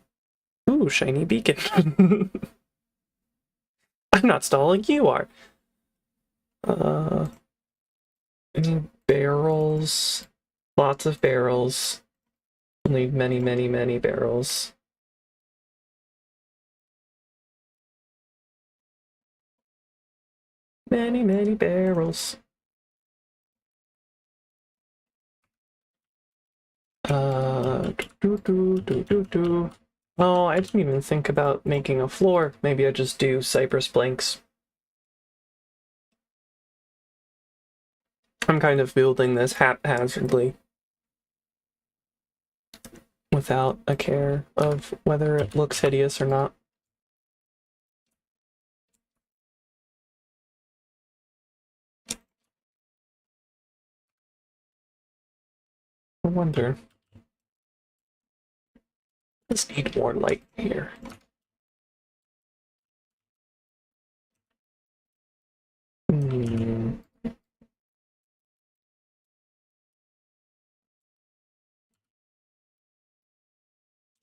Ooh, shiny beacon. I'm not stalling, you are. Any barrels? Lots of barrels. We'll need many, many, many barrels. Many, many barrels. Oh, I didn't even think about making a floor. Maybe I just do cypress planks. I'm kind of building this haphazardly without a care of whether it looks hideous or not. I wonder. Let's need more light here.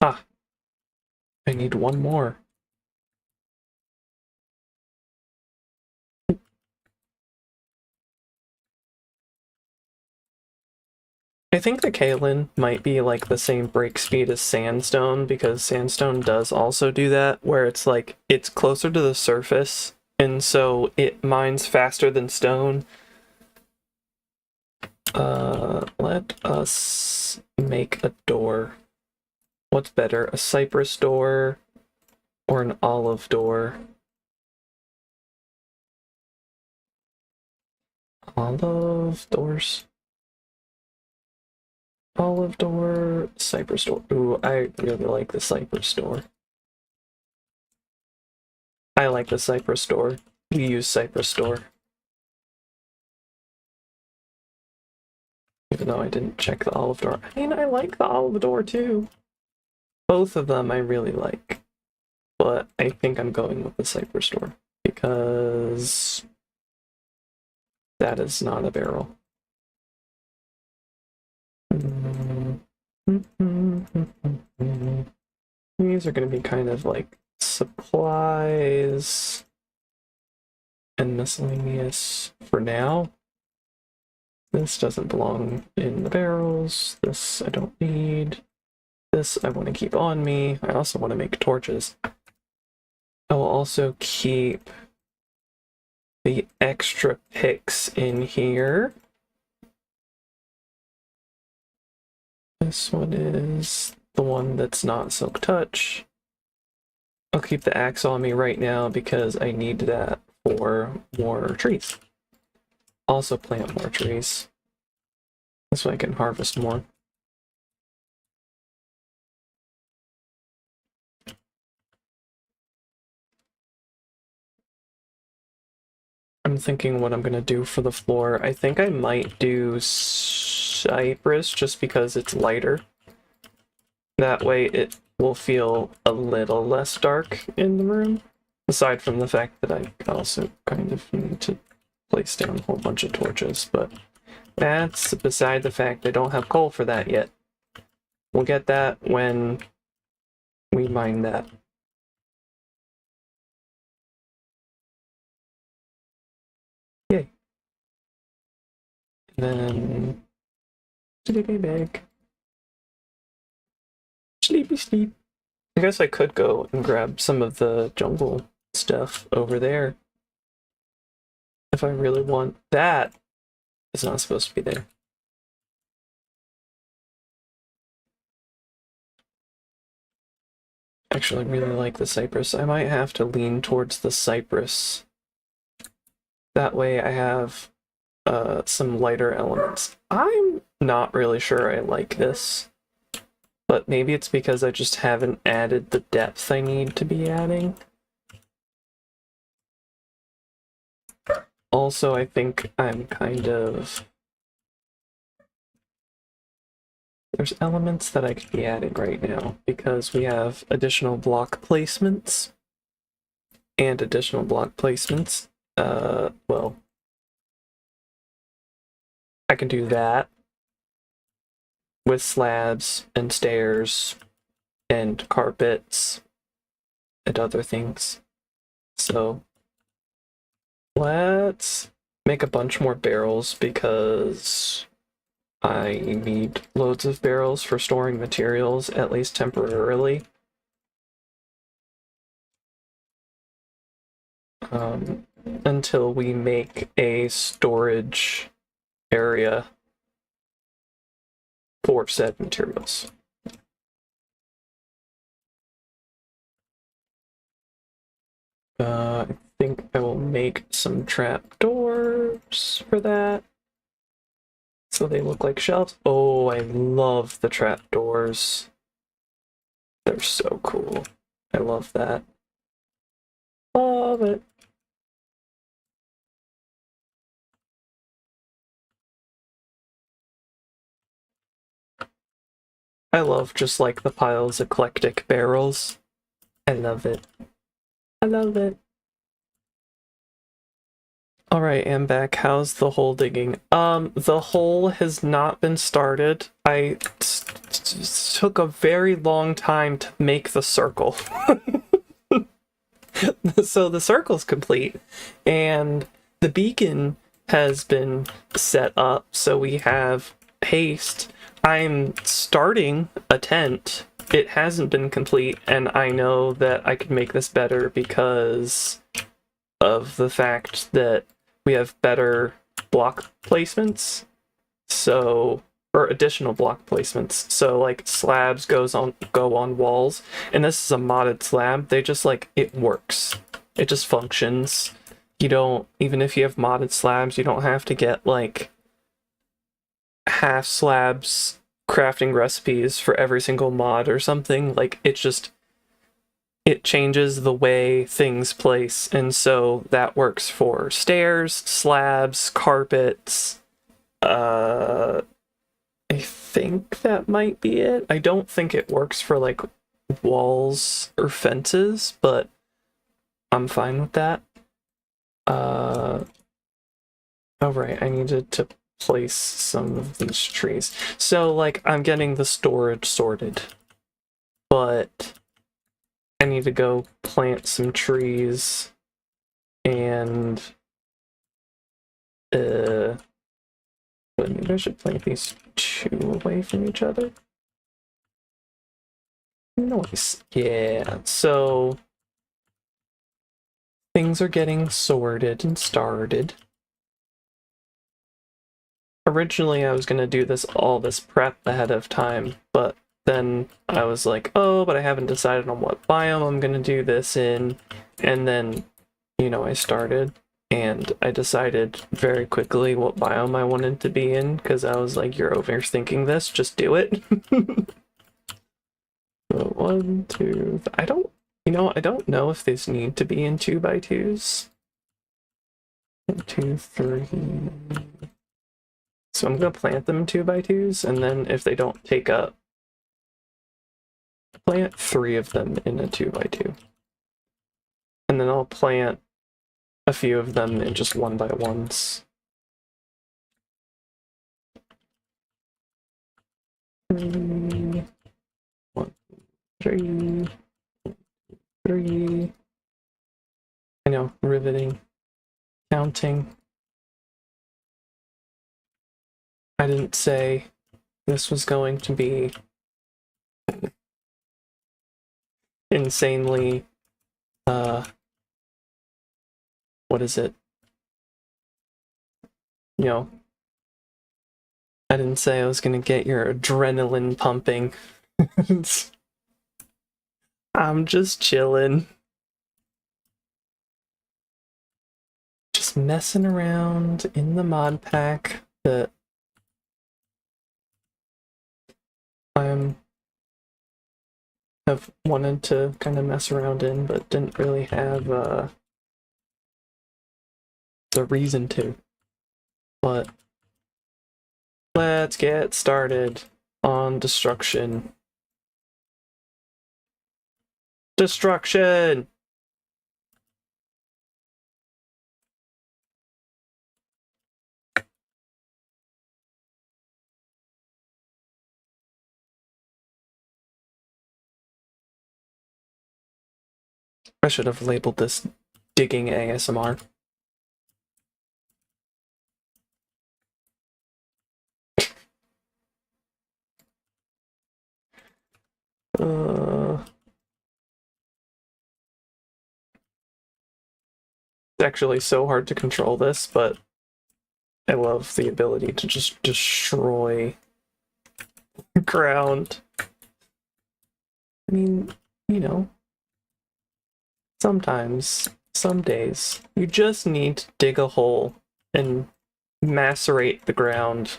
Ah, I need one more. I think the kaolin might be like the same break speed as sandstone, because sandstone does also do that, where it's like it's closer to the surface, and so it mines faster than stone. Let us make a door. What's better, a cypress door or an olive door? Olive doors. Olive door, cypress door. Ooh, I really like the cypress door. I like the cypress door. We use cypress door. Even though I didn't check the olive door. I mean, I like the olive door too. Both of them I really like. But I think I'm going with the cypress door. Because that is not a barrel. These are going to be kind of like supplies and miscellaneous for now. This doesn't belong in the barrels. This I don't need. This I want to keep on me. I also want to make torches. I will also keep the extra picks in here. This one is the one that's not silk touch. I'll keep the axe on me right now because I need that for more trees. Also plant more trees. This way I can harvest more. I'm thinking what I'm gonna do for the floor. I think I might do cypress just because it's lighter. That way it will feel a little less dark in the room. Aside from the fact that I also kind of need to place down a whole bunch of torches, but that's beside the fact I don't have coal for that yet. We'll get that when we mine that. Yay. And then sleepy bag. Sleepy sleep. I guess I could go and grab some of the jungle stuff over there. If I really want that. It's not supposed to be there. Actually, I really like the cypress. I might have to lean towards the cypress. That way I have some lighter elements. I'm not really sure I like this. But maybe it's because I just haven't added the depth I need to be adding. Also, I think I'm kind of... There's elements that I could be adding right now because we have additional block placements and additional block placements. Well, I can do that with slabs and stairs and carpets and other things. So let's make a bunch more barrels because I need loads of barrels for storing materials, at least temporarily. Until we make a storage area for said materials. I think I will make some trapdoors for that. So they look like shelves. Oh, I love the trapdoors. They're so cool. I love that. Love it. I love just like the piles of eclectic barrels. I love it. I love it. Alright, I'm back. How's the hole digging? The hole has not been started. I took a very long time to make the circle. So the circle's complete, and the beacon has been set up, so we have haste. I'm starting a tent. It hasn't been complete, and I know that I could make this better because of the fact that we have better block placements, so, or additional block placements. So like slabs go on walls, and this is a modded slab. They just like, it works. It just functions. you don't, even if you have modded slabs, you don't have to get like half slabs crafting recipes for every single mod or something. Like it changes the way things place, and so that works for stairs, slabs, carpets. I think that might be it. I don't think it works for like walls or fences, but I'm fine with that. Oh right, I needed to place some of these trees. So like I'm getting the storage sorted, but I need to go plant some trees and but maybe I should plant these two away from each other. Nice. Yeah, so things are getting sorted and started. Originally, I was going to do all this prep ahead of time, but then I was like, oh, but I haven't decided on what biome I'm going to do this in. And then, I started, and I decided very quickly what biome I wanted to be in, because I was like, you're overthinking this, just do it. So 1, 2, I don't know if these need to be in 2x2s. 1, 2, 3. So I'm gonna plant them in 2x2s, and then if they don't take up, plant 3 of them in a 2x2. And then I'll plant a few of them in just 1x1s. 3, 1, 3, 3. I know, riveting, counting. I didn't say this was going to be insanely, what is it? I didn't say I was gonna get your adrenaline pumping. I'm just chilling. Just messing around in the mod pack that have wanted to kind of mess around in, but didn't really have the reason to. But let's get started on destruction. Destruction! I should have labeled this digging ASMR. It's actually so hard to control this, but I love the ability to just destroy ground. I mean, sometimes, some days, you just need to dig a hole and macerate the ground.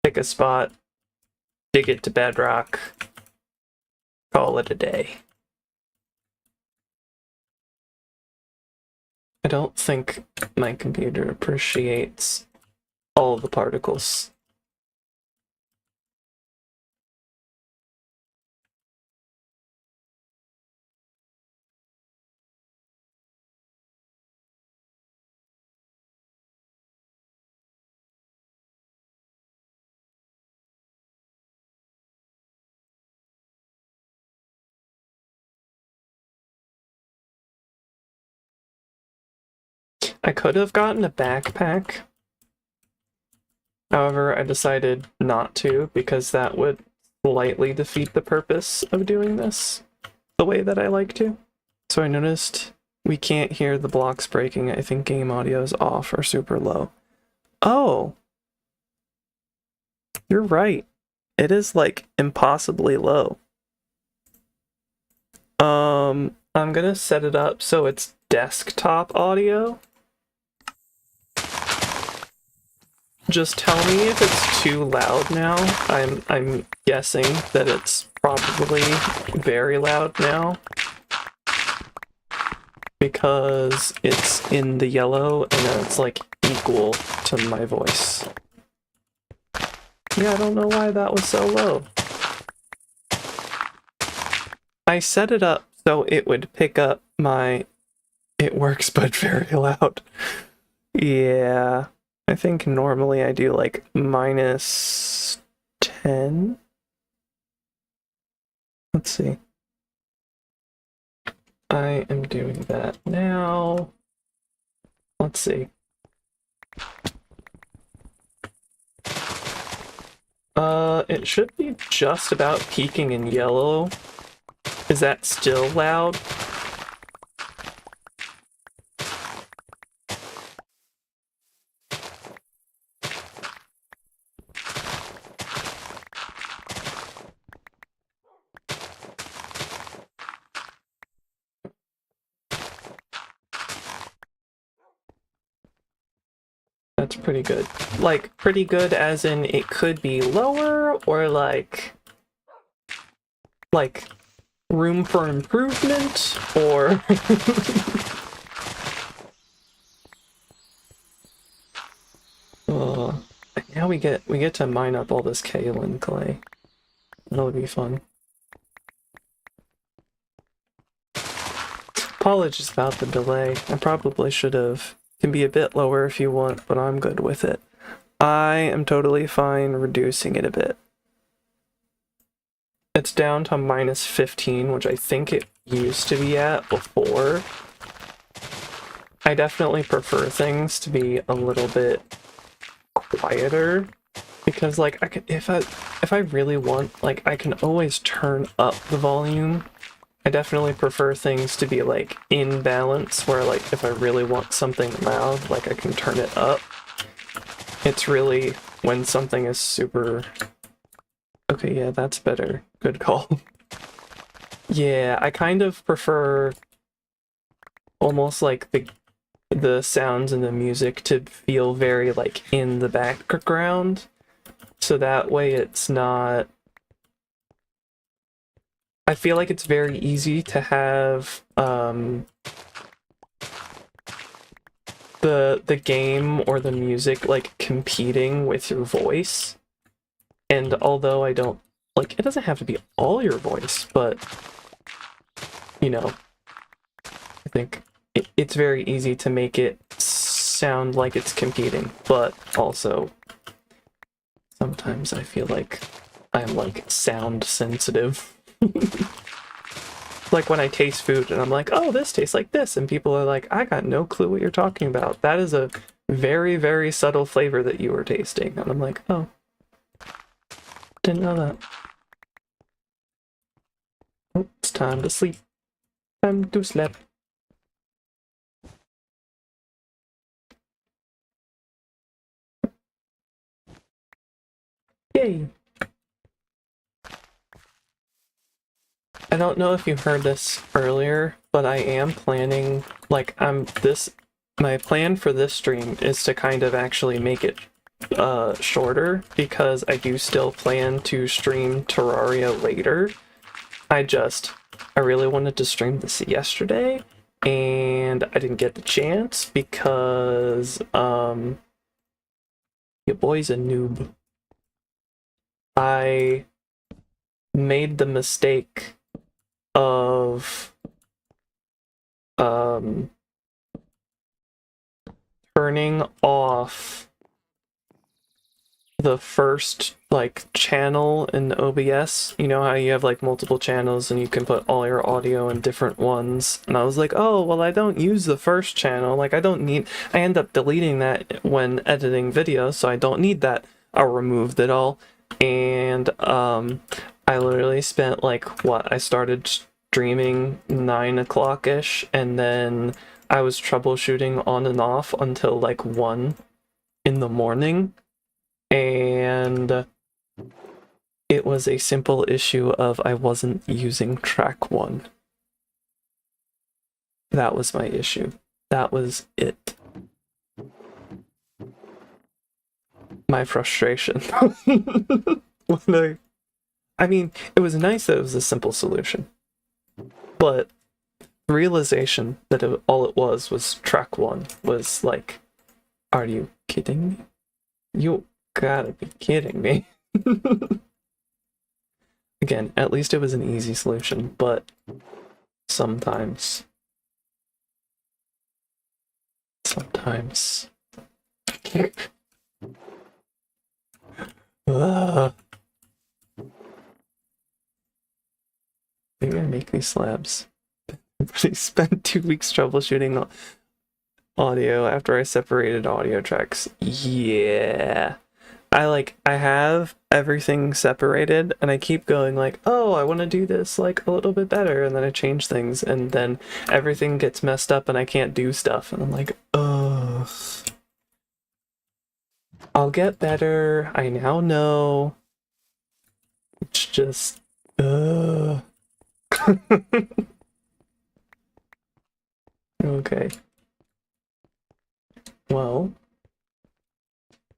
Pick a spot, dig it to bedrock, call it a day. I don't think my computer appreciates all the particles. I could have gotten a backpack. However, I decided not to because that would slightly defeat the purpose of doing this the way that I like to. So I noticed we can't hear the blocks breaking. I think game audio is off or super low. Oh! You're right. It is like impossibly low. I'm gonna set it up so it's desktop audio. Just tell me if it's too loud now. I'm guessing that it's probably very loud now because it's in the yellow and it's like equal to my voice. Yeah, I don't know why that was so low. I set it up so it would pick up my it works but very loud. Yeah. I think normally I do like -10. Let's see. I am doing that now. Let's see. It should be just about peaking in yellow. Is that still loud? That's pretty good. Like, pretty good as in it could be lower, or like room for improvement, or now we get to mine up all this kaolin clay. That'll be fun. Apologies about the delay. I probably should have. Can be a bit lower if you want, but I'm good with it. I am totally fine reducing it a bit. It's down to -15, which I think it used to be at before. I definitely prefer things to be a little bit quieter because like I can if I really want, like, I can always turn up the volume. I definitely prefer things to be like in balance where like if I really want something loud, like I can turn it up. It's really when something is super... Okay, yeah, that's better. Good call. Yeah, I kind of prefer almost like the sounds and the music to feel very like in the background, so that way it's not... I feel like it's very easy to have the game or the music like competing with your voice. And although I don't like, it doesn't have to be all your voice, but you know, I think it's very easy to make it sound like it's competing, but also sometimes I feel like I'm like sound sensitive. Like when I taste food and I'm like, oh, this tastes like this, and people are like, I got no clue what you're talking about. That is a very, very subtle flavor that you were tasting. And I'm like, oh, didn't know that. Oh, it's time to sleep. Time to sleep. Yay. I don't know if you heard this earlier, but I am planning, like, my plan for this stream is to kind of actually make it shorter, because I do still plan to stream Terraria later. I really wanted to stream this yesterday, and I didn't get the chance because, your boy's a noob. I made the mistake of turning off the first like channel in OBS. You know how you have like multiple channels and you can put all your audio in different ones, and I was like, oh well, I don't use the first channel, like I end up deleting that when editing videos, so I don't need that. I removed it all, and I literally spent like I started streaming 9 o'clock-ish, and then I was troubleshooting on and off until like 1 in the morning, and it was a simple issue of I wasn't using track 1. That was my issue. That was it. My frustration. I mean, it was nice that it was a simple solution, but the realization that all it was track 1 was like, are you kidding me? You gotta be kidding me. Again, at least it was an easy solution, but sometimes maybe I make these slabs. I spent 2 weeks troubleshooting audio after I separated audio tracks. Yeah. I have everything separated and I keep going like, oh, I want to do this like a little bit better, and then I change things and then everything gets messed up and I can't do stuff and I'm like, ugh. I'll get better. I now know. It's just okay. Well,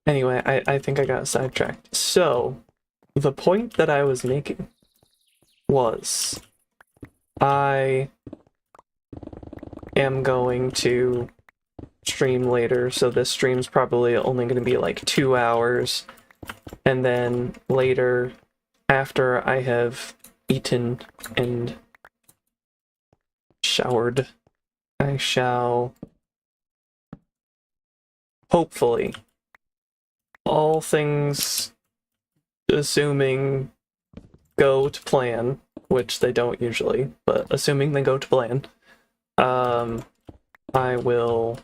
anyway, I think I got sidetracked. So, the point that I was making was I am going to stream later, so this stream's probably only going to be like 2 hours, and then later, after I have eaten and showered, I shall hopefully, all things assuming go to plan, which they don't usually, but assuming they go to plan, I will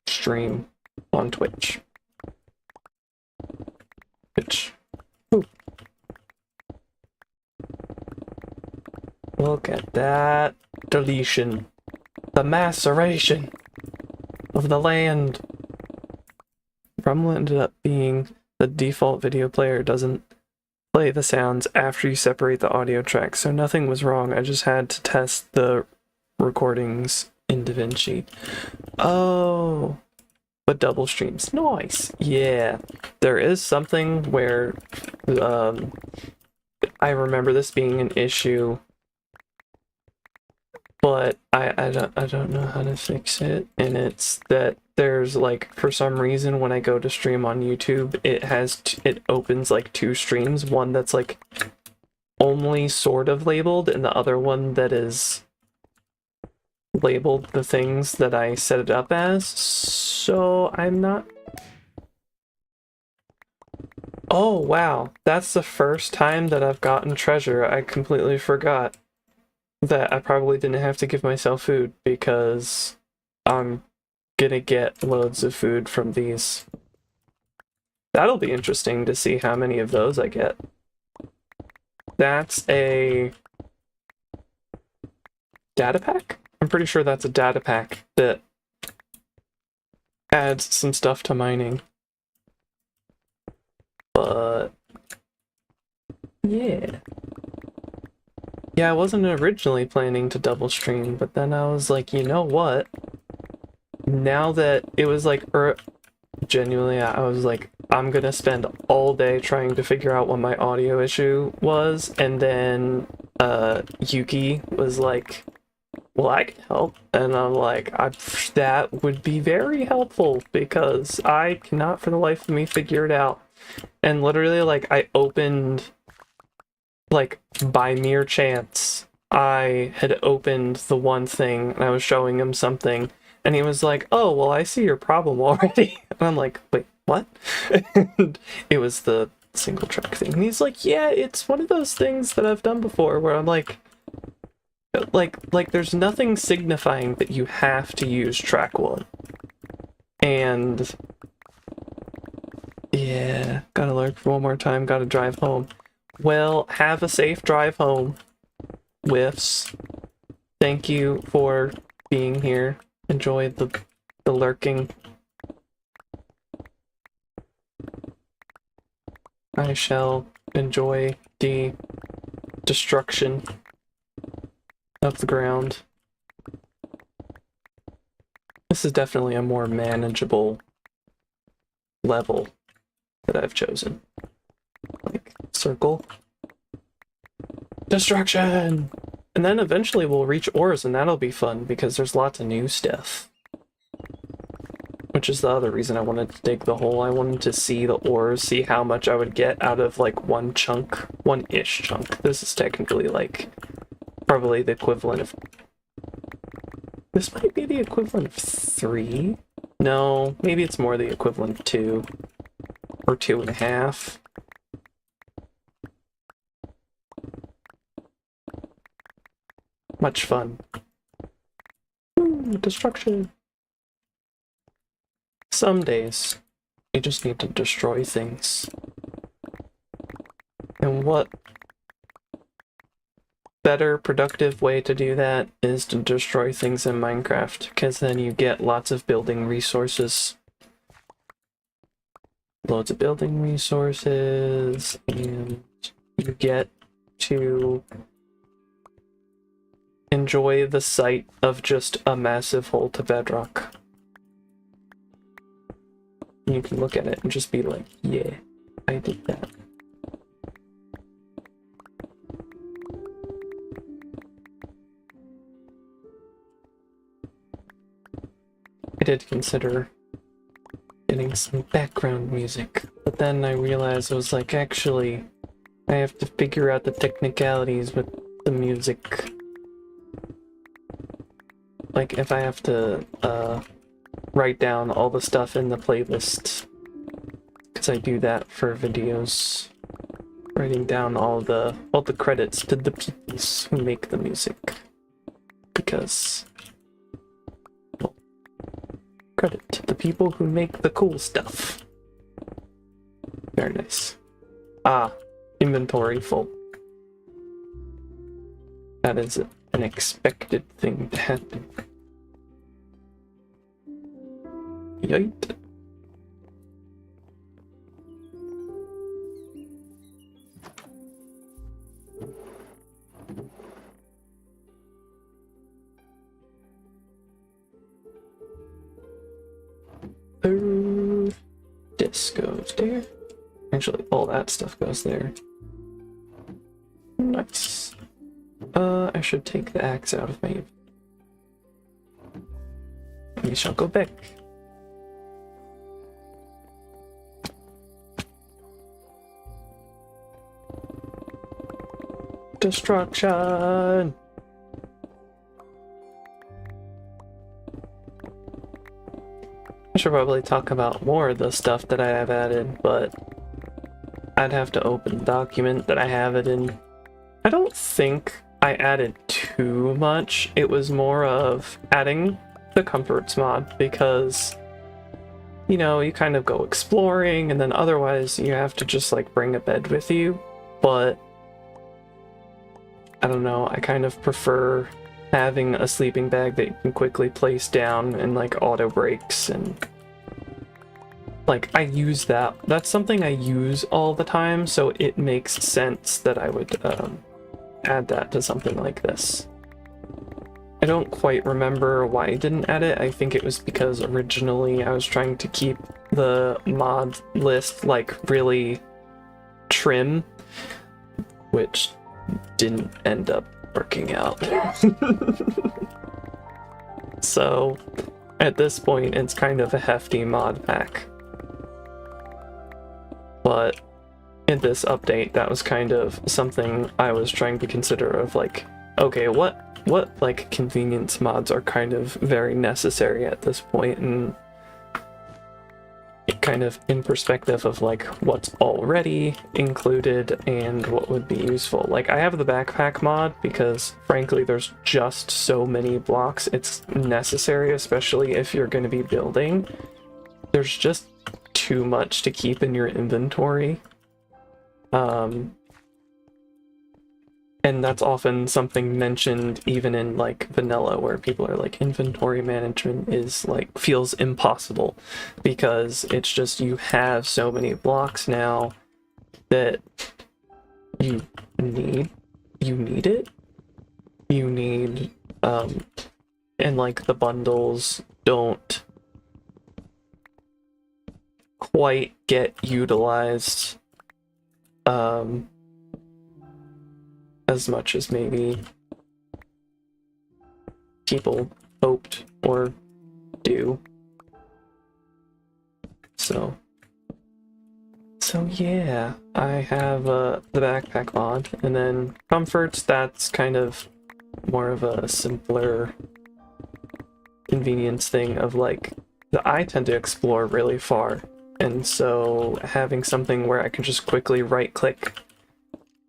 stream on Twitch. Ooh. Look at that deletion. The maceration of the land. The problem ended up being the default video player doesn't play the sounds after you separate the audio tracks, so nothing was wrong. I just had to test the recordings in DaVinci. Oh, but double streams. Nice. Yeah. There is something where I remember this being an issue, but I don't know how to fix it, and it's that there's like, for some reason when I go to stream on YouTube, it opens like 2 streams, one that's like only sort of labeled and the other one that is labeled the things that I set it up as. So I'm not. Oh wow, that's the first time that I've gotten treasure. I completely forgot that I probably didn't have to give myself food because I'm gonna get loads of food from these. That'll be interesting to see how many of those I get. That's a data pack? I'm pretty sure that's a data pack that adds some stuff to mining. But yeah. Yeah, I wasn't originally planning to double stream, but then I was like, you know what? Now that it was like, genuinely, I was like, I'm gonna spend all day trying to figure out what my audio issue was, and then Yuki was like, well, I can help, and I'm like, that would be very helpful because I cannot for the life of me figure it out. And literally, like, I opened, like, by mere chance, I had opened the one thing and I was showing him something, and he was like, oh, well, I see your problem already. And I'm like, wait, what? And it was the single track thing. And he's like, yeah, it's one of those things that I've done before where I'm like there's nothing signifying that you have to use track 1. And yeah, gotta lurk for one more time, gotta drive home. Well, have a safe drive home, Whiffs. Thank you for being here. Enjoy the lurking. I shall enjoy the destruction. of the ground. This is definitely a more manageable level that I've chosen. Like, circle. Destruction! And then eventually we'll reach ores, and that'll be fun, because there's lots of new stuff. Which is the other reason I wanted to dig the hole. I wanted to see the ores, see how much I would get out of, like, one chunk. One-ish chunk. This is technically, like, probably the equivalent of... This might be the equivalent of 3? No, maybe it's more the equivalent of 2. Or 2.5. Much fun. Ooh, destruction. Some days, you just need to destroy things. And what better productive way to do that is to destroy things in Minecraft, because then you get lots of building resources. Loads of building resources, and you get to enjoy the sight of just a massive hole to bedrock. You can look at it and just be like, yeah, I did that. I did consider getting some background music, but then I realized I was like, actually, I have to figure out the technicalities with the music. Like, if I have to, write down all the stuff in the playlist, because I do that for videos, writing down all the credits to the people who make the music, because, well, credit to the people who make the cool stuff. Very nice. Ah, inventory full. That is an expected thing to happen. Yoit. This goes there. Actually, all that stuff goes there. Nice. I should take the axe out of my... We shall go back. Destruction! I should probably talk about more of the stuff that I have added, but I'd have to open the document that I have it in. I don't think I added too much. It was more of adding the comforts mod because, you know, you kind of go exploring and then otherwise you have to just like bring a bed with you, but I don't know, I kind of prefer having a sleeping bag that you can quickly place down and like auto breaks, and like I use that. That's something I use all the time, so it makes sense that I would add that to something like this. I don't quite remember why I didn't add it. I think it was because originally I was trying to keep the mod list like really trim, which didn't end up working out. So at this point it's kind of a hefty mod pack. But in this update that was kind of something I was trying to consider of like, okay, what like convenience mods are kind of very necessary at this point, and it kind of in perspective of like what's already included and what would be useful. Like I have the backpack mod because frankly there's just so many blocks it's necessary, especially if you're going to be building. There's just too much to keep in your inventory. And that's often something mentioned even in like vanilla, where people are like, inventory management is like feels impossible because it's just you have so many blocks now that you need it. You need and like the bundles don't quite get utilized as much as maybe people hoped or do. So yeah, I have the backpack mod, and then comforts, that's kind of more of a simpler convenience thing of like, I tend to explore really far, and so having something where I can just quickly right click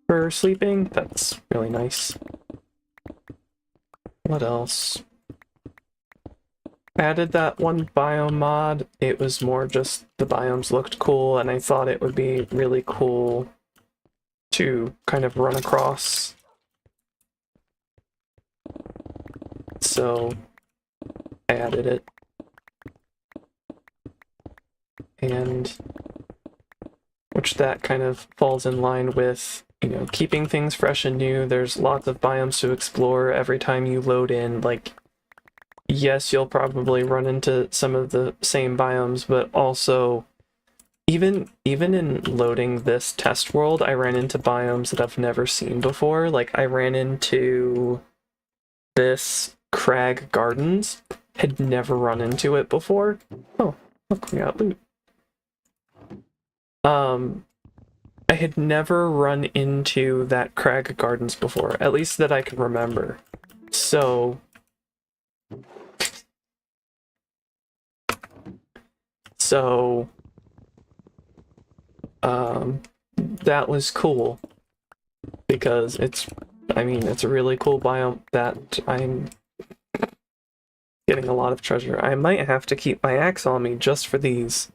for sleeping, that's really nice. What else? Added that one biome mod. It was more just the biomes looked cool, and I thought it would be really cool to kind of run across. So I added it. And which that kind of falls in line with, you know, keeping things fresh and new. There's lots of biomes to explore every time you load in. Like, yes, you'll probably run into some of the same biomes, but also even in loading this test world, I ran into biomes that I've never seen before. Like, I ran into this Crag Gardens, had never run into it before. Oh, look, we got loot. I had never run into that Crag Gardens before, at least that I can remember. So that was cool because it's a really cool biome that I'm getting a lot of treasure. I might have to keep my axe on me just for these.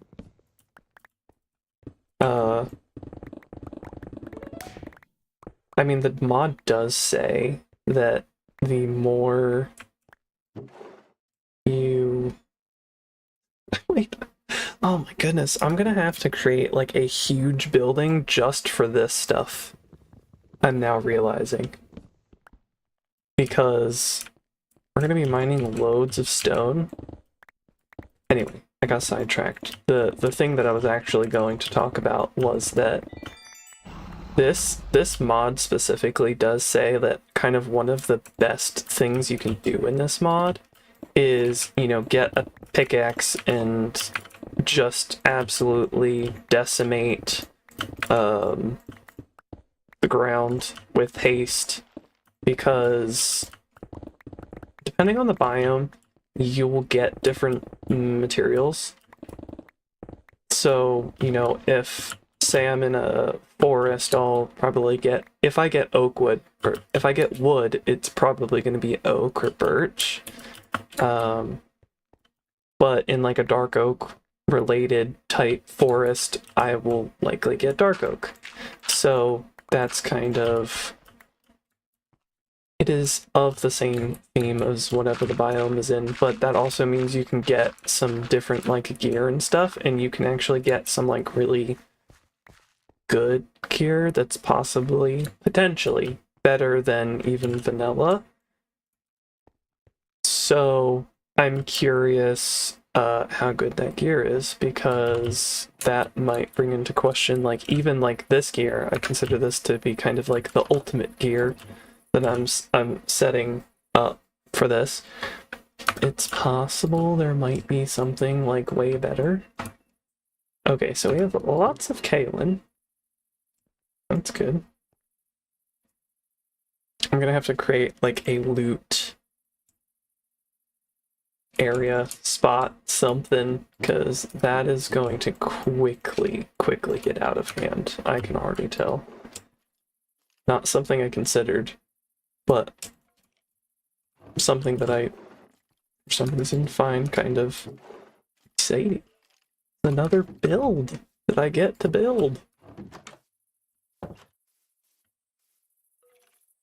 I mean, the mod does say that the more you... Wait. Oh my goodness, I'm gonna have to create like a huge building just for this stuff. I'm now realizing. Because we're gonna be mining loads of stone. Anyway, I got sidetracked. The thing that I was actually going to talk about was that this mod specifically does say that kind of one of the best things you can do in this mod is, you know, get a pickaxe and just absolutely decimate the ground with haste, because depending on the biome, you will get different materials. So, you know, if, say I'm in a forest, I'll probably get, if I get oak wood, or if I get wood, it's probably going to be oak or birch. But in like a dark oak related type forest, I will likely get dark oak. So that's kind of, it is of the same theme as whatever the biome is in, but that also means you can get some different like gear and stuff, and you can actually get some like really good gear that's possibly, potentially, better than even vanilla. So I'm curious how good that gear is, because that might bring into question, like, even like this gear. I consider this to be kind of like the ultimate gear that I'm setting up for this. It's possible there might be something like way better. Okay, so we have lots of kaolin. That's good. I'm gonna have to create like a loot area, spot, something, because that is going to quickly get out of hand. I can already tell. Not something I considered, but something that I, for some reason, find kind of exciting. Another build that I get to build.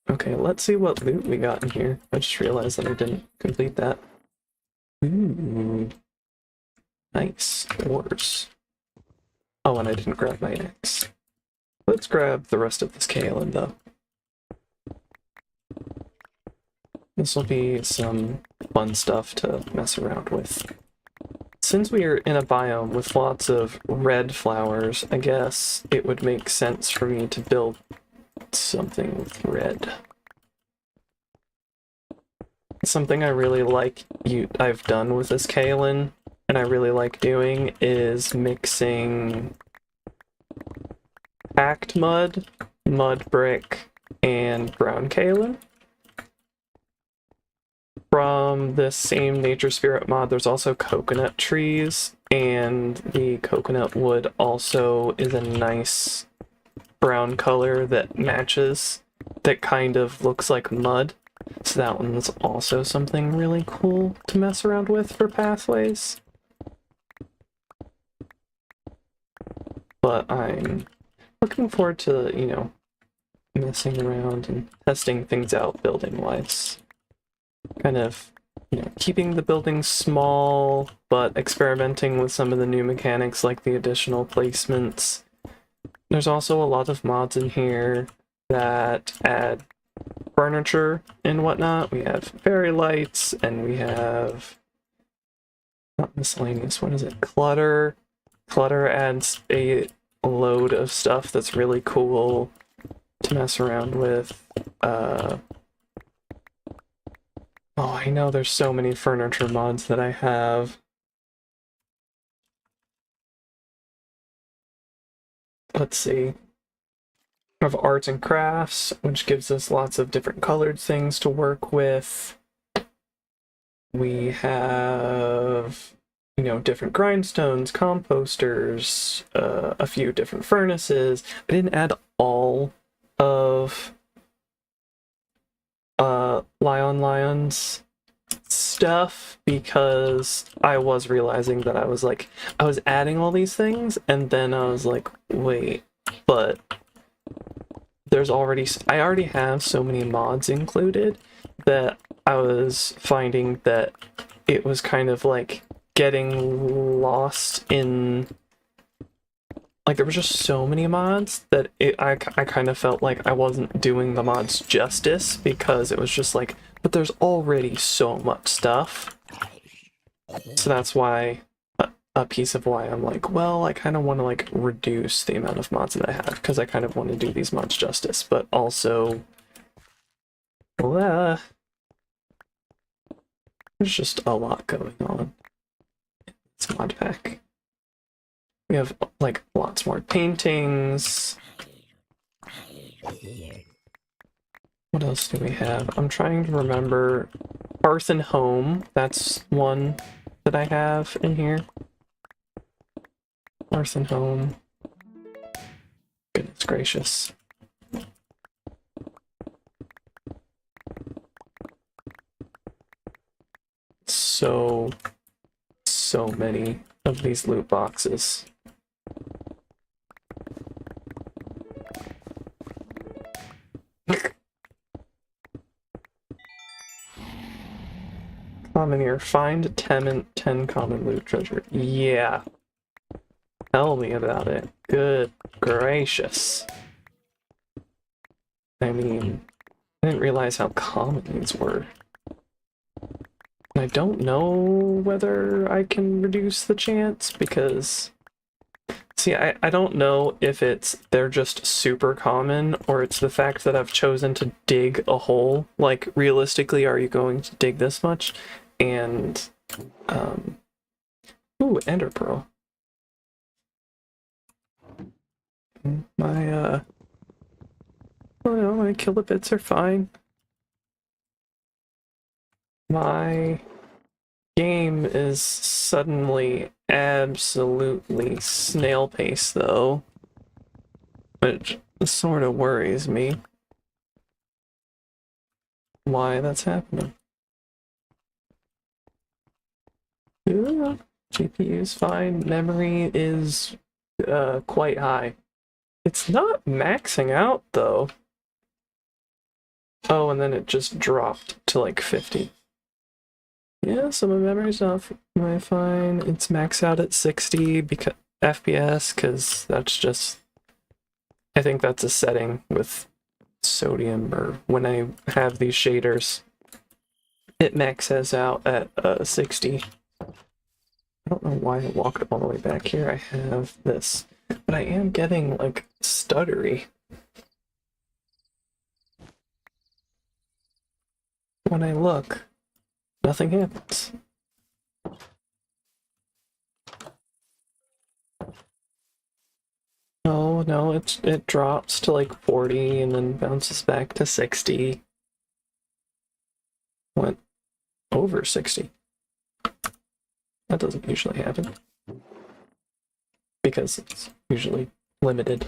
Okay, let's see what loot we got in here. I just realized that I didn't complete that. Ooh. Nice. Ores. Oh, and I didn't grab my axe. Let's grab the rest of this kaolin, though. This will be some fun stuff to mess around with. Since we are in a biome with lots of red flowers, I guess it would make sense for me to build something with red. Something I really like I've done with this kaolin, and I really like doing, is mixing packed mud, mud brick, and brown kaolin. From this same Nature Spirit mod, there's also coconut trees, and the coconut wood also is a nice brown color that matches, that kind of looks like mud. So that one's also something really cool to mess around with for pathways. But I'm looking forward to, you know, messing around and testing things out building-wise. Kind of, you know, keeping the buildings small, but experimenting with some of the new mechanics like the additional placements. There's also a lot of mods in here that add furniture and whatnot. We have fairy lights, and we have, not miscellaneous, what is it? Clutter. Clutter adds a load of stuff that's really cool to mess around with. Oh, I know there's so many furniture mods that I have. Let's see. We have arts and crafts, which gives us lots of different colored things to work with. We have, you know, different grindstones, composters, a few different furnaces. I didn't add all of Lion's stuff because I was realizing that I was adding all these things, and then I was like, wait, but I already have so many mods included that I was finding that it was kind of like getting lost in, like, there were just so many mods that I kind of felt like I wasn't doing the mods justice, because it was just like, but there's already so much stuff. So that's why, a piece of why I'm like, well, I kind of want to like reduce the amount of mods that I have, because I kind of want to do these mods justice, but also, there's just a lot going on. It's Modpack. We have, like, lots more paintings. What else do we have? I'm trying to remember. Hearth and Home, that's one that I have in here. Hearth and Home. Goodness gracious. So many of these loot boxes. Common here. Find 10 common loot treasure. Yeah. Tell me about it. Good gracious. I mean, I didn't realize how common these were. I don't know whether I can reduce the chance, because... See, I don't know if they're just super common, or it's the fact that I've chosen to dig a hole. Like, realistically, are you going to dig this much? And, ooh, Ender Pearl. My, oh no, my kilobits are fine. My game is suddenly absolutely snail pace, though, which sort of worries me why that's happening. Yeah, GPU is fine. Memory is quite high. It's not maxing out, though. Oh, and then it just dropped to like 50. Yeah, so my memory's not fine. It's maxed out at 60 because FPS, because that's just, I think that's a setting with sodium, or when I have these shaders. it maxes out at 60. I don't know why I walked all the way back here. I have this, but I am getting like stuttery. When I look, nothing happens. Oh no, it drops to like 40 and then bounces back to 60. Went over 60. That doesn't usually happen. Because it's usually limited.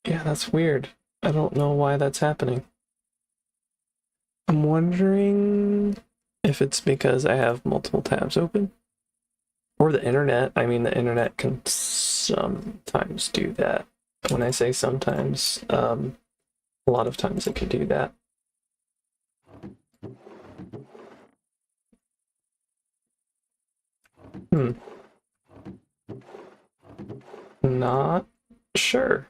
Yeah, that's weird. I don't know why that's happening. I'm wondering if it's because I have multiple tabs open. Or the internet. I mean, the internet can sometimes do that. When I say sometimes, a lot of times it can do that. Not sure.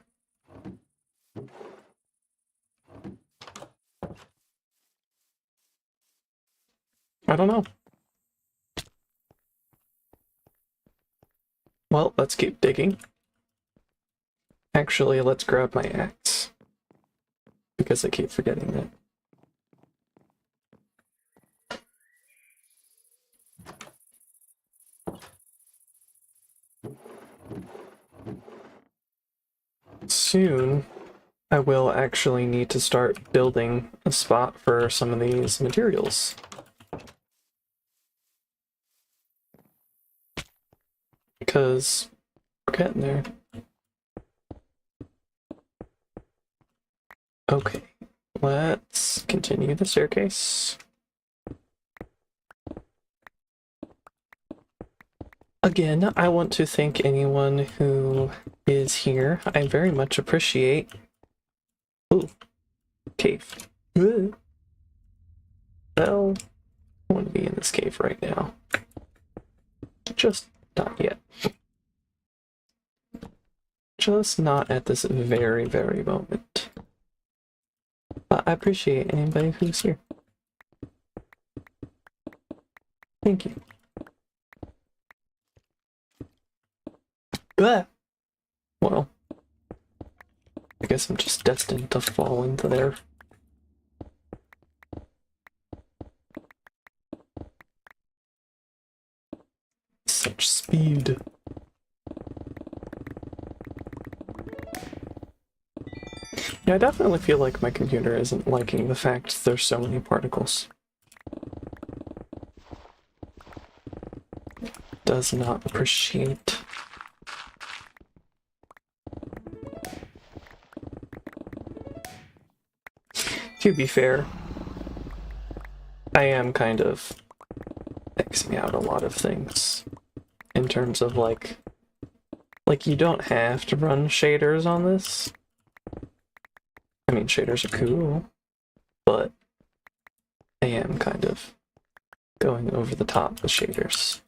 I don't know. Well, let's keep digging. Actually, let's grab my axe. Because I keep forgetting that. Soon, I will actually need to start building a spot for some of these materials. Because we're getting there. Okay, let's continue the staircase. Again, I want to thank anyone who is here. I very much appreciate... Ooh, cave. Well, I want to be in this cave right now. Just not yet. Just not at this very, very moment. But I appreciate anybody who's here. Thank you. Well, I guess I'm just destined to fall into there. Such speed. Yeah, I definitely feel like my computer isn't liking the fact there's so many particles. Does not appreciate. To be fair, I am kind of Xing out a lot of things in terms of like you don't have to run shaders on this. I mean, shaders are cool, but I am kind of going over the top with shaders.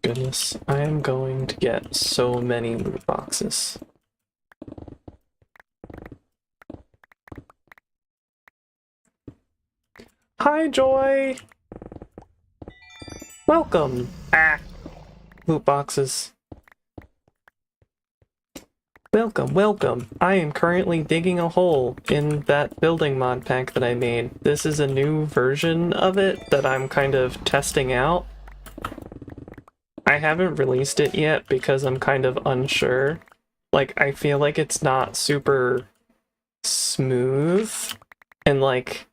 Goodness, I am going to get so many loot boxes. Hi, Joy! Welcome! Ah! Loot boxes. Welcome, welcome. I am currently digging a hole in that building mod pack that I made. This is a new version of it that I'm kind of testing out. I haven't released it yet because I'm kind of unsure. Like, I feel like it's not super smooth. And like,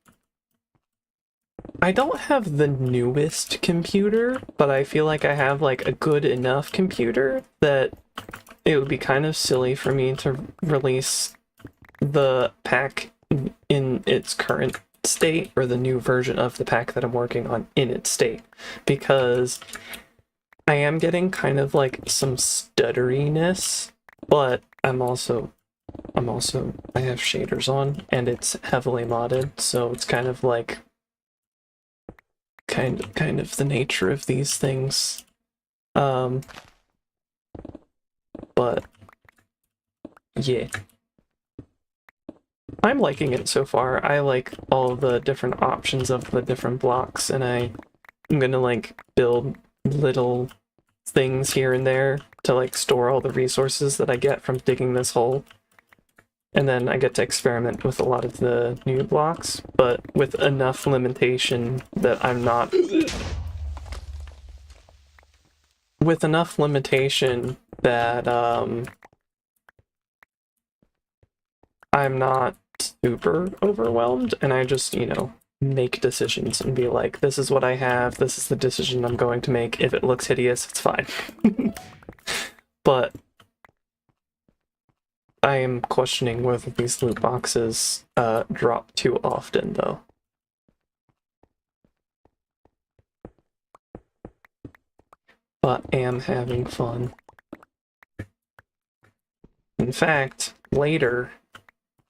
I don't have the newest computer, but I feel like I have like a good enough computer that it would be kind of silly for me to release the pack in its current state, or the new version of the pack that I'm working on in its state, because I am getting kind of like some stutteriness, but I'm also I have shaders on, and it's heavily modded, so it's kind of like kind of the nature of these things. But yeah. I'm liking it so far. I like all the different options of the different blocks, and I'm gonna like build little things here and there to like store all the resources that I get from digging this hole. And then I get to experiment with a lot of the new blocks, but with enough limitation that I'm not... With enough limitation that, I'm not super overwhelmed, and I just, you know, make decisions and be like, this is what I have, this is the decision I'm going to make. If it looks hideous, it's fine. But I am questioning whether these loot boxes drop too often, though. But am having fun. In fact, later,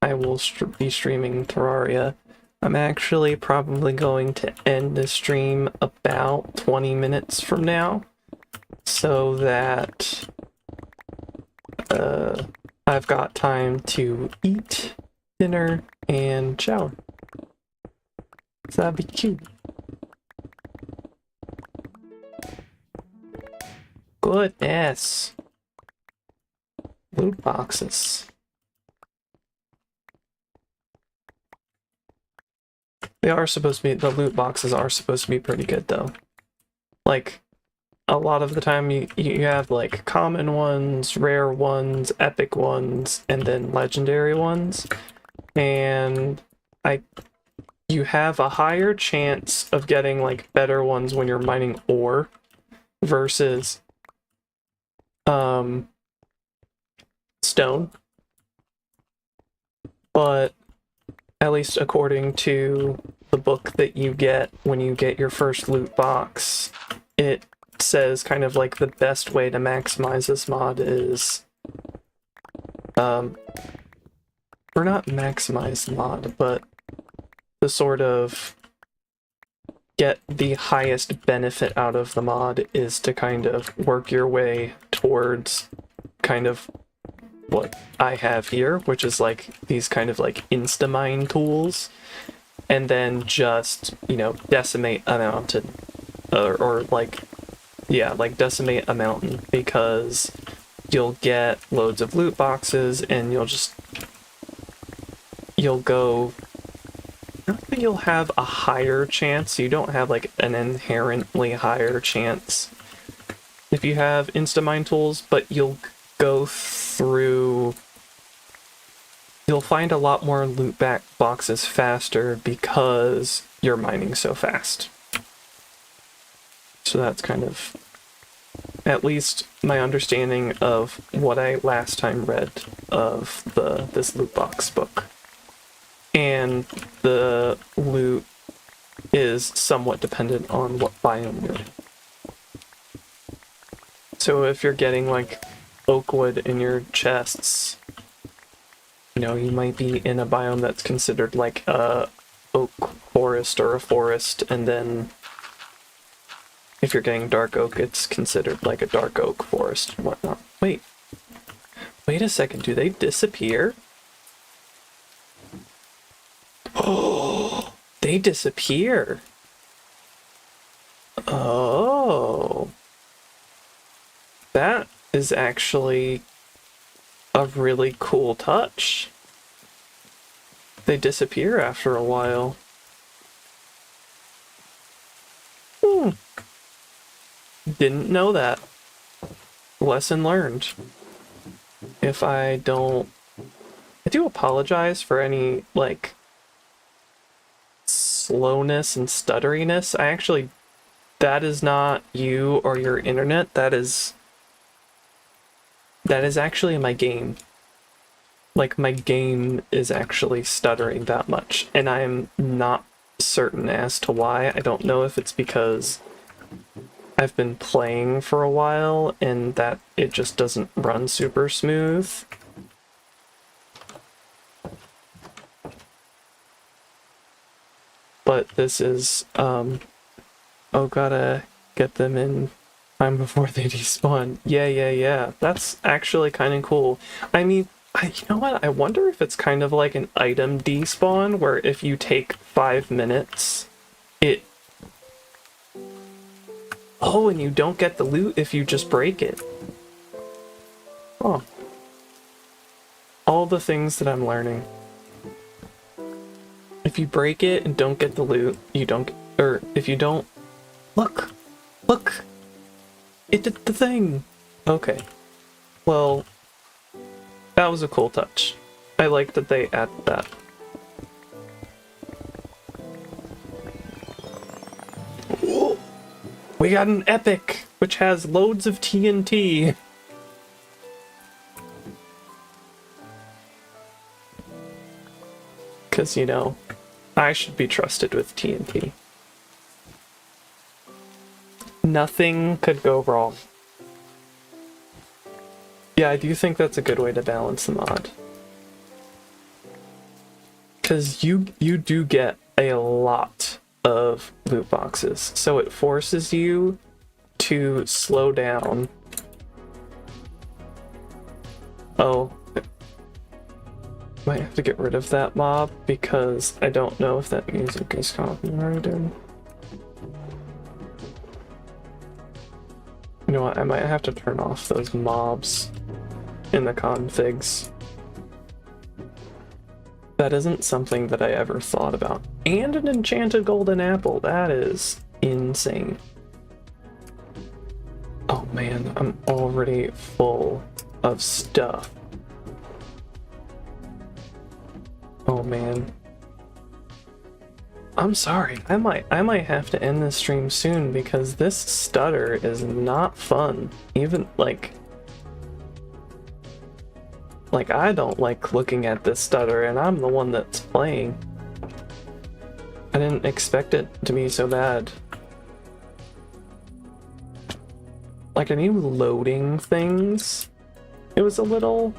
I will be streaming Terraria. I'm actually probably going to end the stream about 20 minutes from now, so that I've got time to eat dinner and shower. So that'd be cute. Goodness. Loot boxes. They are supposed to be, the loot boxes are supposed to be pretty good though. Like, a lot of the time you have like common ones, rare ones, epic ones, and then legendary ones. And you have a higher chance of getting like better ones when you're mining ore versus stone. But at least according to the book that you get when you get your first loot box, it says kind of like the best way to maximize this mod is or not maximize the mod, but to sort of get the highest benefit out of the mod is to kind of work your way towards kind of what I have here, which is like these kind of like insta-mine tools, and then just, you know, decimate a mountain, or like, yeah, like decimate a mountain, because you'll get loads of loot boxes and you'll go, I don't think you'll have a higher chance. You don't have like an inherently higher chance if you have insta-mine tools, but you'll go through, you'll find a lot more loot boxes faster because you're mining so fast. So that's kind of, at least my understanding of what I last time read of this loot box book. And the loot is somewhat dependent on what biome you're in. So if you're getting like oak wood in your chests, you know, you might be in a biome that's considered like a oak forest or a forest, and then if you're getting dark oak, it's considered like a dark oak forest and whatnot. Wait a second, do they disappear? Oh, they disappear. Oh. That is actually a really cool touch. They disappear after a while. Didn't know that. Lesson learned. If I do apologize for any, like, slowness and stutteriness. That is not you or your internet. That is actually my game. Like, my game is actually stuttering that much, and I'm not certain as to why. I don't know if it's because I've been playing for a while and that it just doesn't run super smooth, but this is, oh, gotta get them in time before they despawn. Yeah. That's actually kind of cool. I mean, you know what? I wonder if it's kind of like an item despawn, where if you take 5 minutes, it... Oh, and you don't get the loot if you just break it. Oh. All the things that I'm learning. If you break it and don't get the loot, you don't... Or, if you don't... Look! Look! It did the thing! Okay. Well, that was a cool touch. I like that they added that. Ooh. We got an epic, which has loads of TNT. Because, you know, I should be trusted with TNT. Nothing could go wrong. Yeah, I do think that's a good way to balance the mod. Because you do get a lot of loot boxes, so it forces you to slow down. Oh. Might have to get rid of that mob, because I don't know if that music is copyrighted. You know what, I might have to turn off those mobs in the configs. That isn't something that I ever thought about. And an enchanted golden apple, that is insane. Oh man, I'm already full of stuff. Oh man. I'm sorry, I might have to end this stream soon, because this stutter is not fun. Even like I don't like looking at this stutter, and I'm the one that's playing. I didn't expect it to be so bad. Like, I knew loading things, it was a little...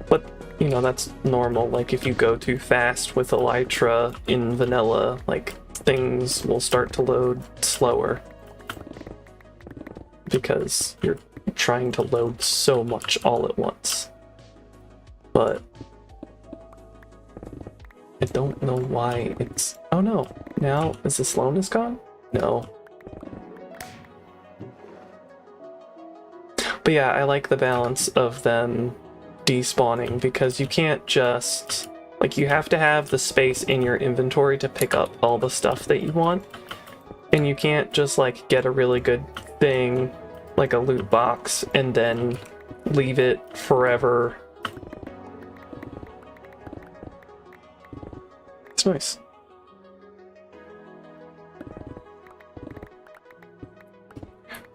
But, you know, that's normal. Like, if you go too fast with Elytra in vanilla, like, things will start to load slower. Because you're trying to load so much all at once. But I don't know why it's... Oh no, now is the slowness gone? No. But yeah, I like the balance of them despawning, because you can't just... Like, you have to have the space in your inventory to pick up all the stuff that you want. And you can't just, like, get a really good thing, like a loot box, and then leave it forever. It's nice.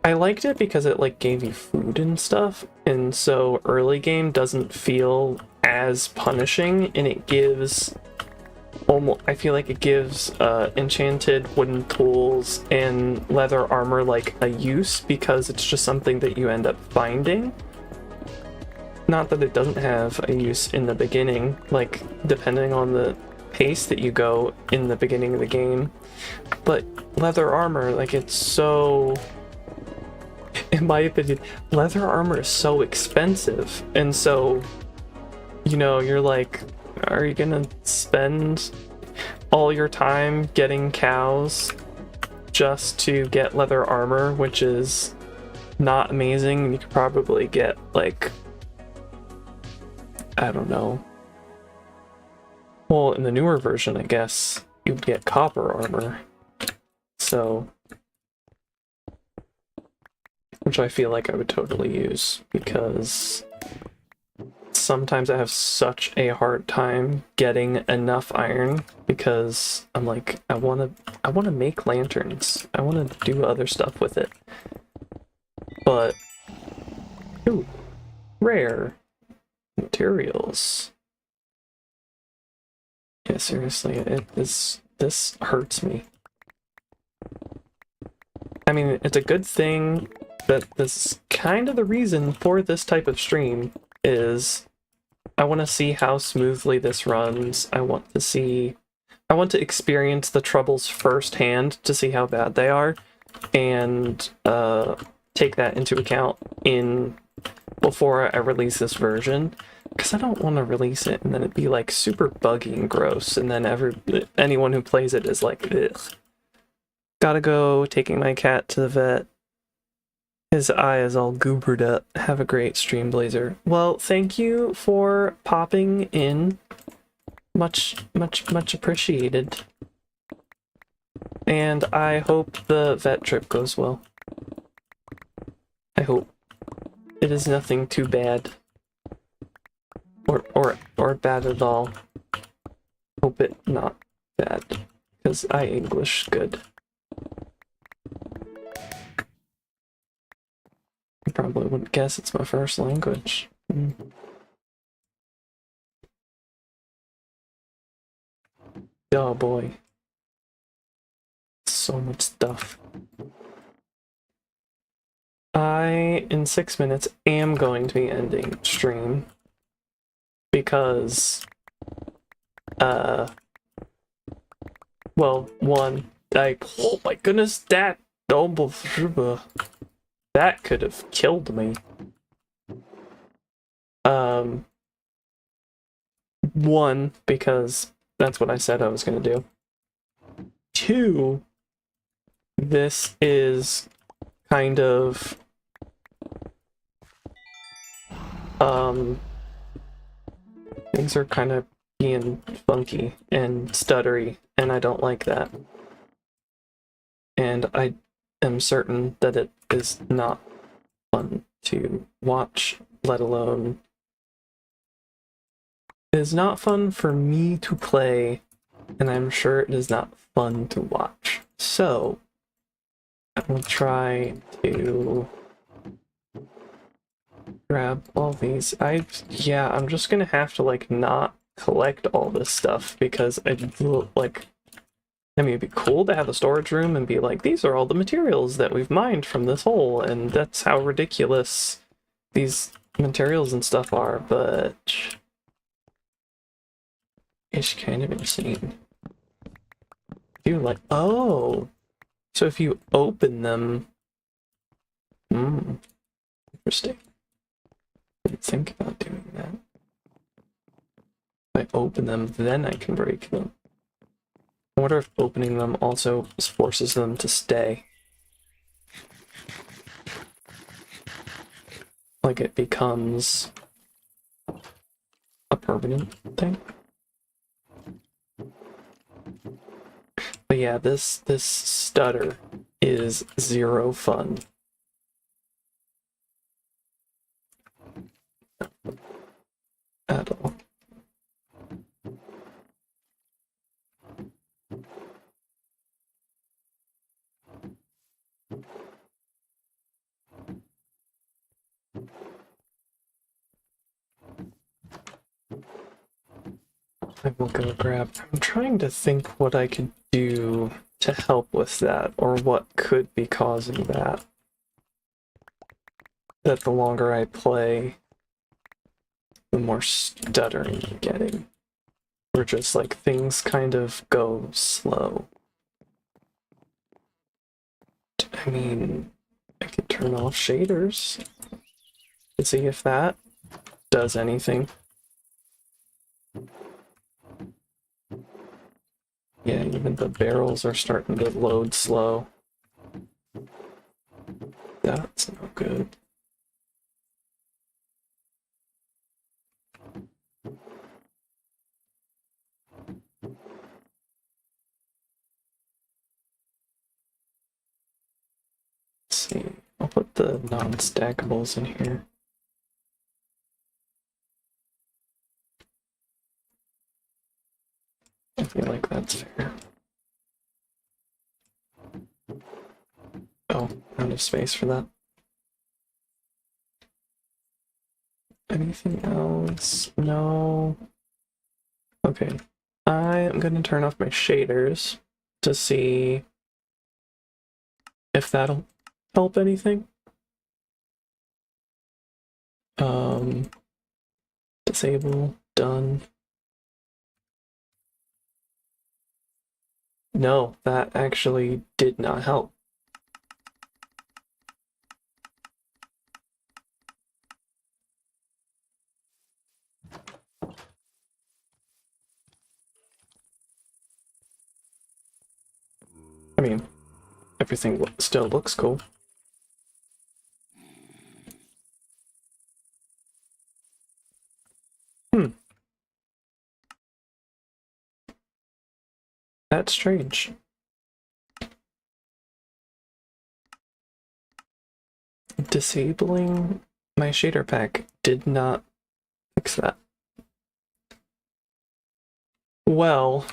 I liked it because it like gave you food and stuff, and so early game doesn't feel as punishing, and it gives almost, I feel like it gives enchanted wooden tools and leather armor like a use, because it's just something that you end up finding. Not that it doesn't have a use in the beginning, like depending on the pace that you go in the beginning of the game, but leather armor, like, it's so... In my opinion, leather armor is so expensive, and so, you know, you're like, are you gonna spend all your time getting cows just to get leather armor, which is not amazing? You could probably get, like, I don't know. Well, in the newer version, I guess, you would get copper armor. So... Which I feel like I would totally use, because sometimes I have such a hard time getting enough iron, because I'm like, I wanna make lanterns. I wanna do other stuff with it. But ooh, rare materials. Yeah, seriously, this hurts me. I mean, it's a good thing that this is kind of the reason for this type of stream, is I want to see how smoothly this runs. I want I want to experience the troubles firsthand to see how bad they are, and take that into account before I release this version, because I don't want to release it and then it'd be like super buggy and gross, and then anyone who plays it is like, ugh. Gotta go, taking my cat to the vet. His eye is all goobered up. Have a great stream, Blazer. Well, thank you for popping in. Much appreciated. And I hope the vet trip goes well. I hope it is nothing too bad. Or bad at all. Hope it not bad. Because I English good. You probably wouldn't guess it's my first language. Oh boy. So much stuff. I, in 6 minutes, am going to be ending stream. Because, well, one, oh my goodness, that could have killed me. One, because that's what I said I was gonna do. Two, this is kind of, things are kind of being funky and stuttery, and I don't like that. And I am certain that it is not fun to watch, let alone... It is not fun for me to play, and I'm sure it is not fun to watch. So, I will try to grab all these. Yeah, I'm just gonna have to, like, not collect all this stuff, because I mean, it'd be cool to have a storage room and be like, these are all the materials that we've mined from this hole, and that's how ridiculous these materials and stuff are, but it's kind of insane. Oh, so if you open them, interesting. I didn't think about doing that. If I open them, then I can break them. I wonder if opening them also forces them to stay. Like it becomes a permanent thing. But yeah, this stutter is zero fun. At all. I will go grab... I'm trying to think what I could do to help with that, or what could be causing that. That the longer I play, the more stuttering I'm getting. Or just like things kind of go slow. I mean, I could turn off shaders to see if that does anything. Yeah, even the barrels are starting to load slow. That's no good. Let's see. I'll put the non-stackables in here. I feel like that's fair. Oh, out of space for that. Anything else? No. Okay. I am going to turn off my shaders to see if that'll help anything. Disable, done. no, that actually did not help. I mean, everything still looks cool. That's strange. Disabling my shader pack did not fix that. Well,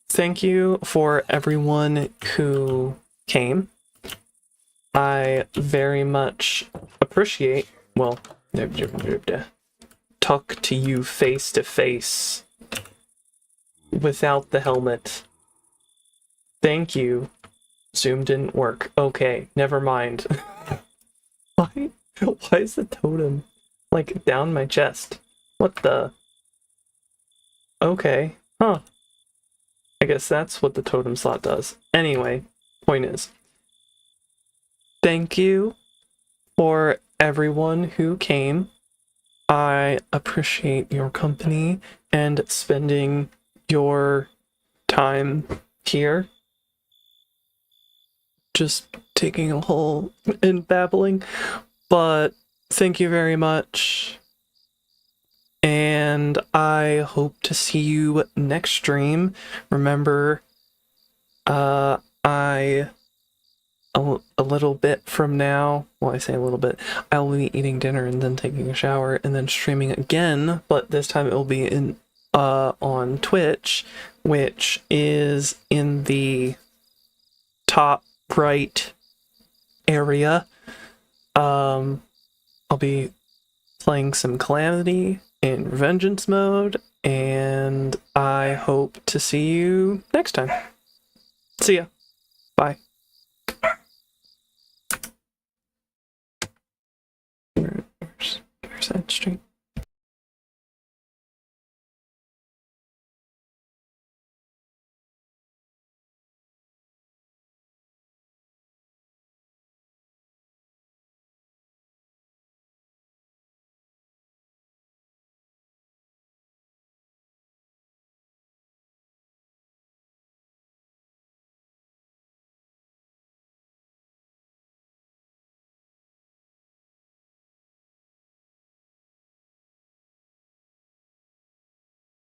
thank you for everyone who came. I very much appreciate, well, talk to you face to face without the helmet. Thank you. Zoom didn't work. Okay, never mind. Why is the totem like down my chest? What the? Okay. Huh. I guess that's what the totem slot does. Anyway, point is, thank you for everyone who came. I appreciate your company and spending your time here. Just taking a hole and babbling. But thank you very much. And I hope to see you next stream. Remember, a little bit from now, well, I say a little bit, I'll be eating dinner and then taking a shower and then streaming again, but this time it will be in on Twitch, which is in the top right area. I'll be playing some Calamity in Revengeance mode, and I hope to see you next time. See ya. Bye. Where's that stream?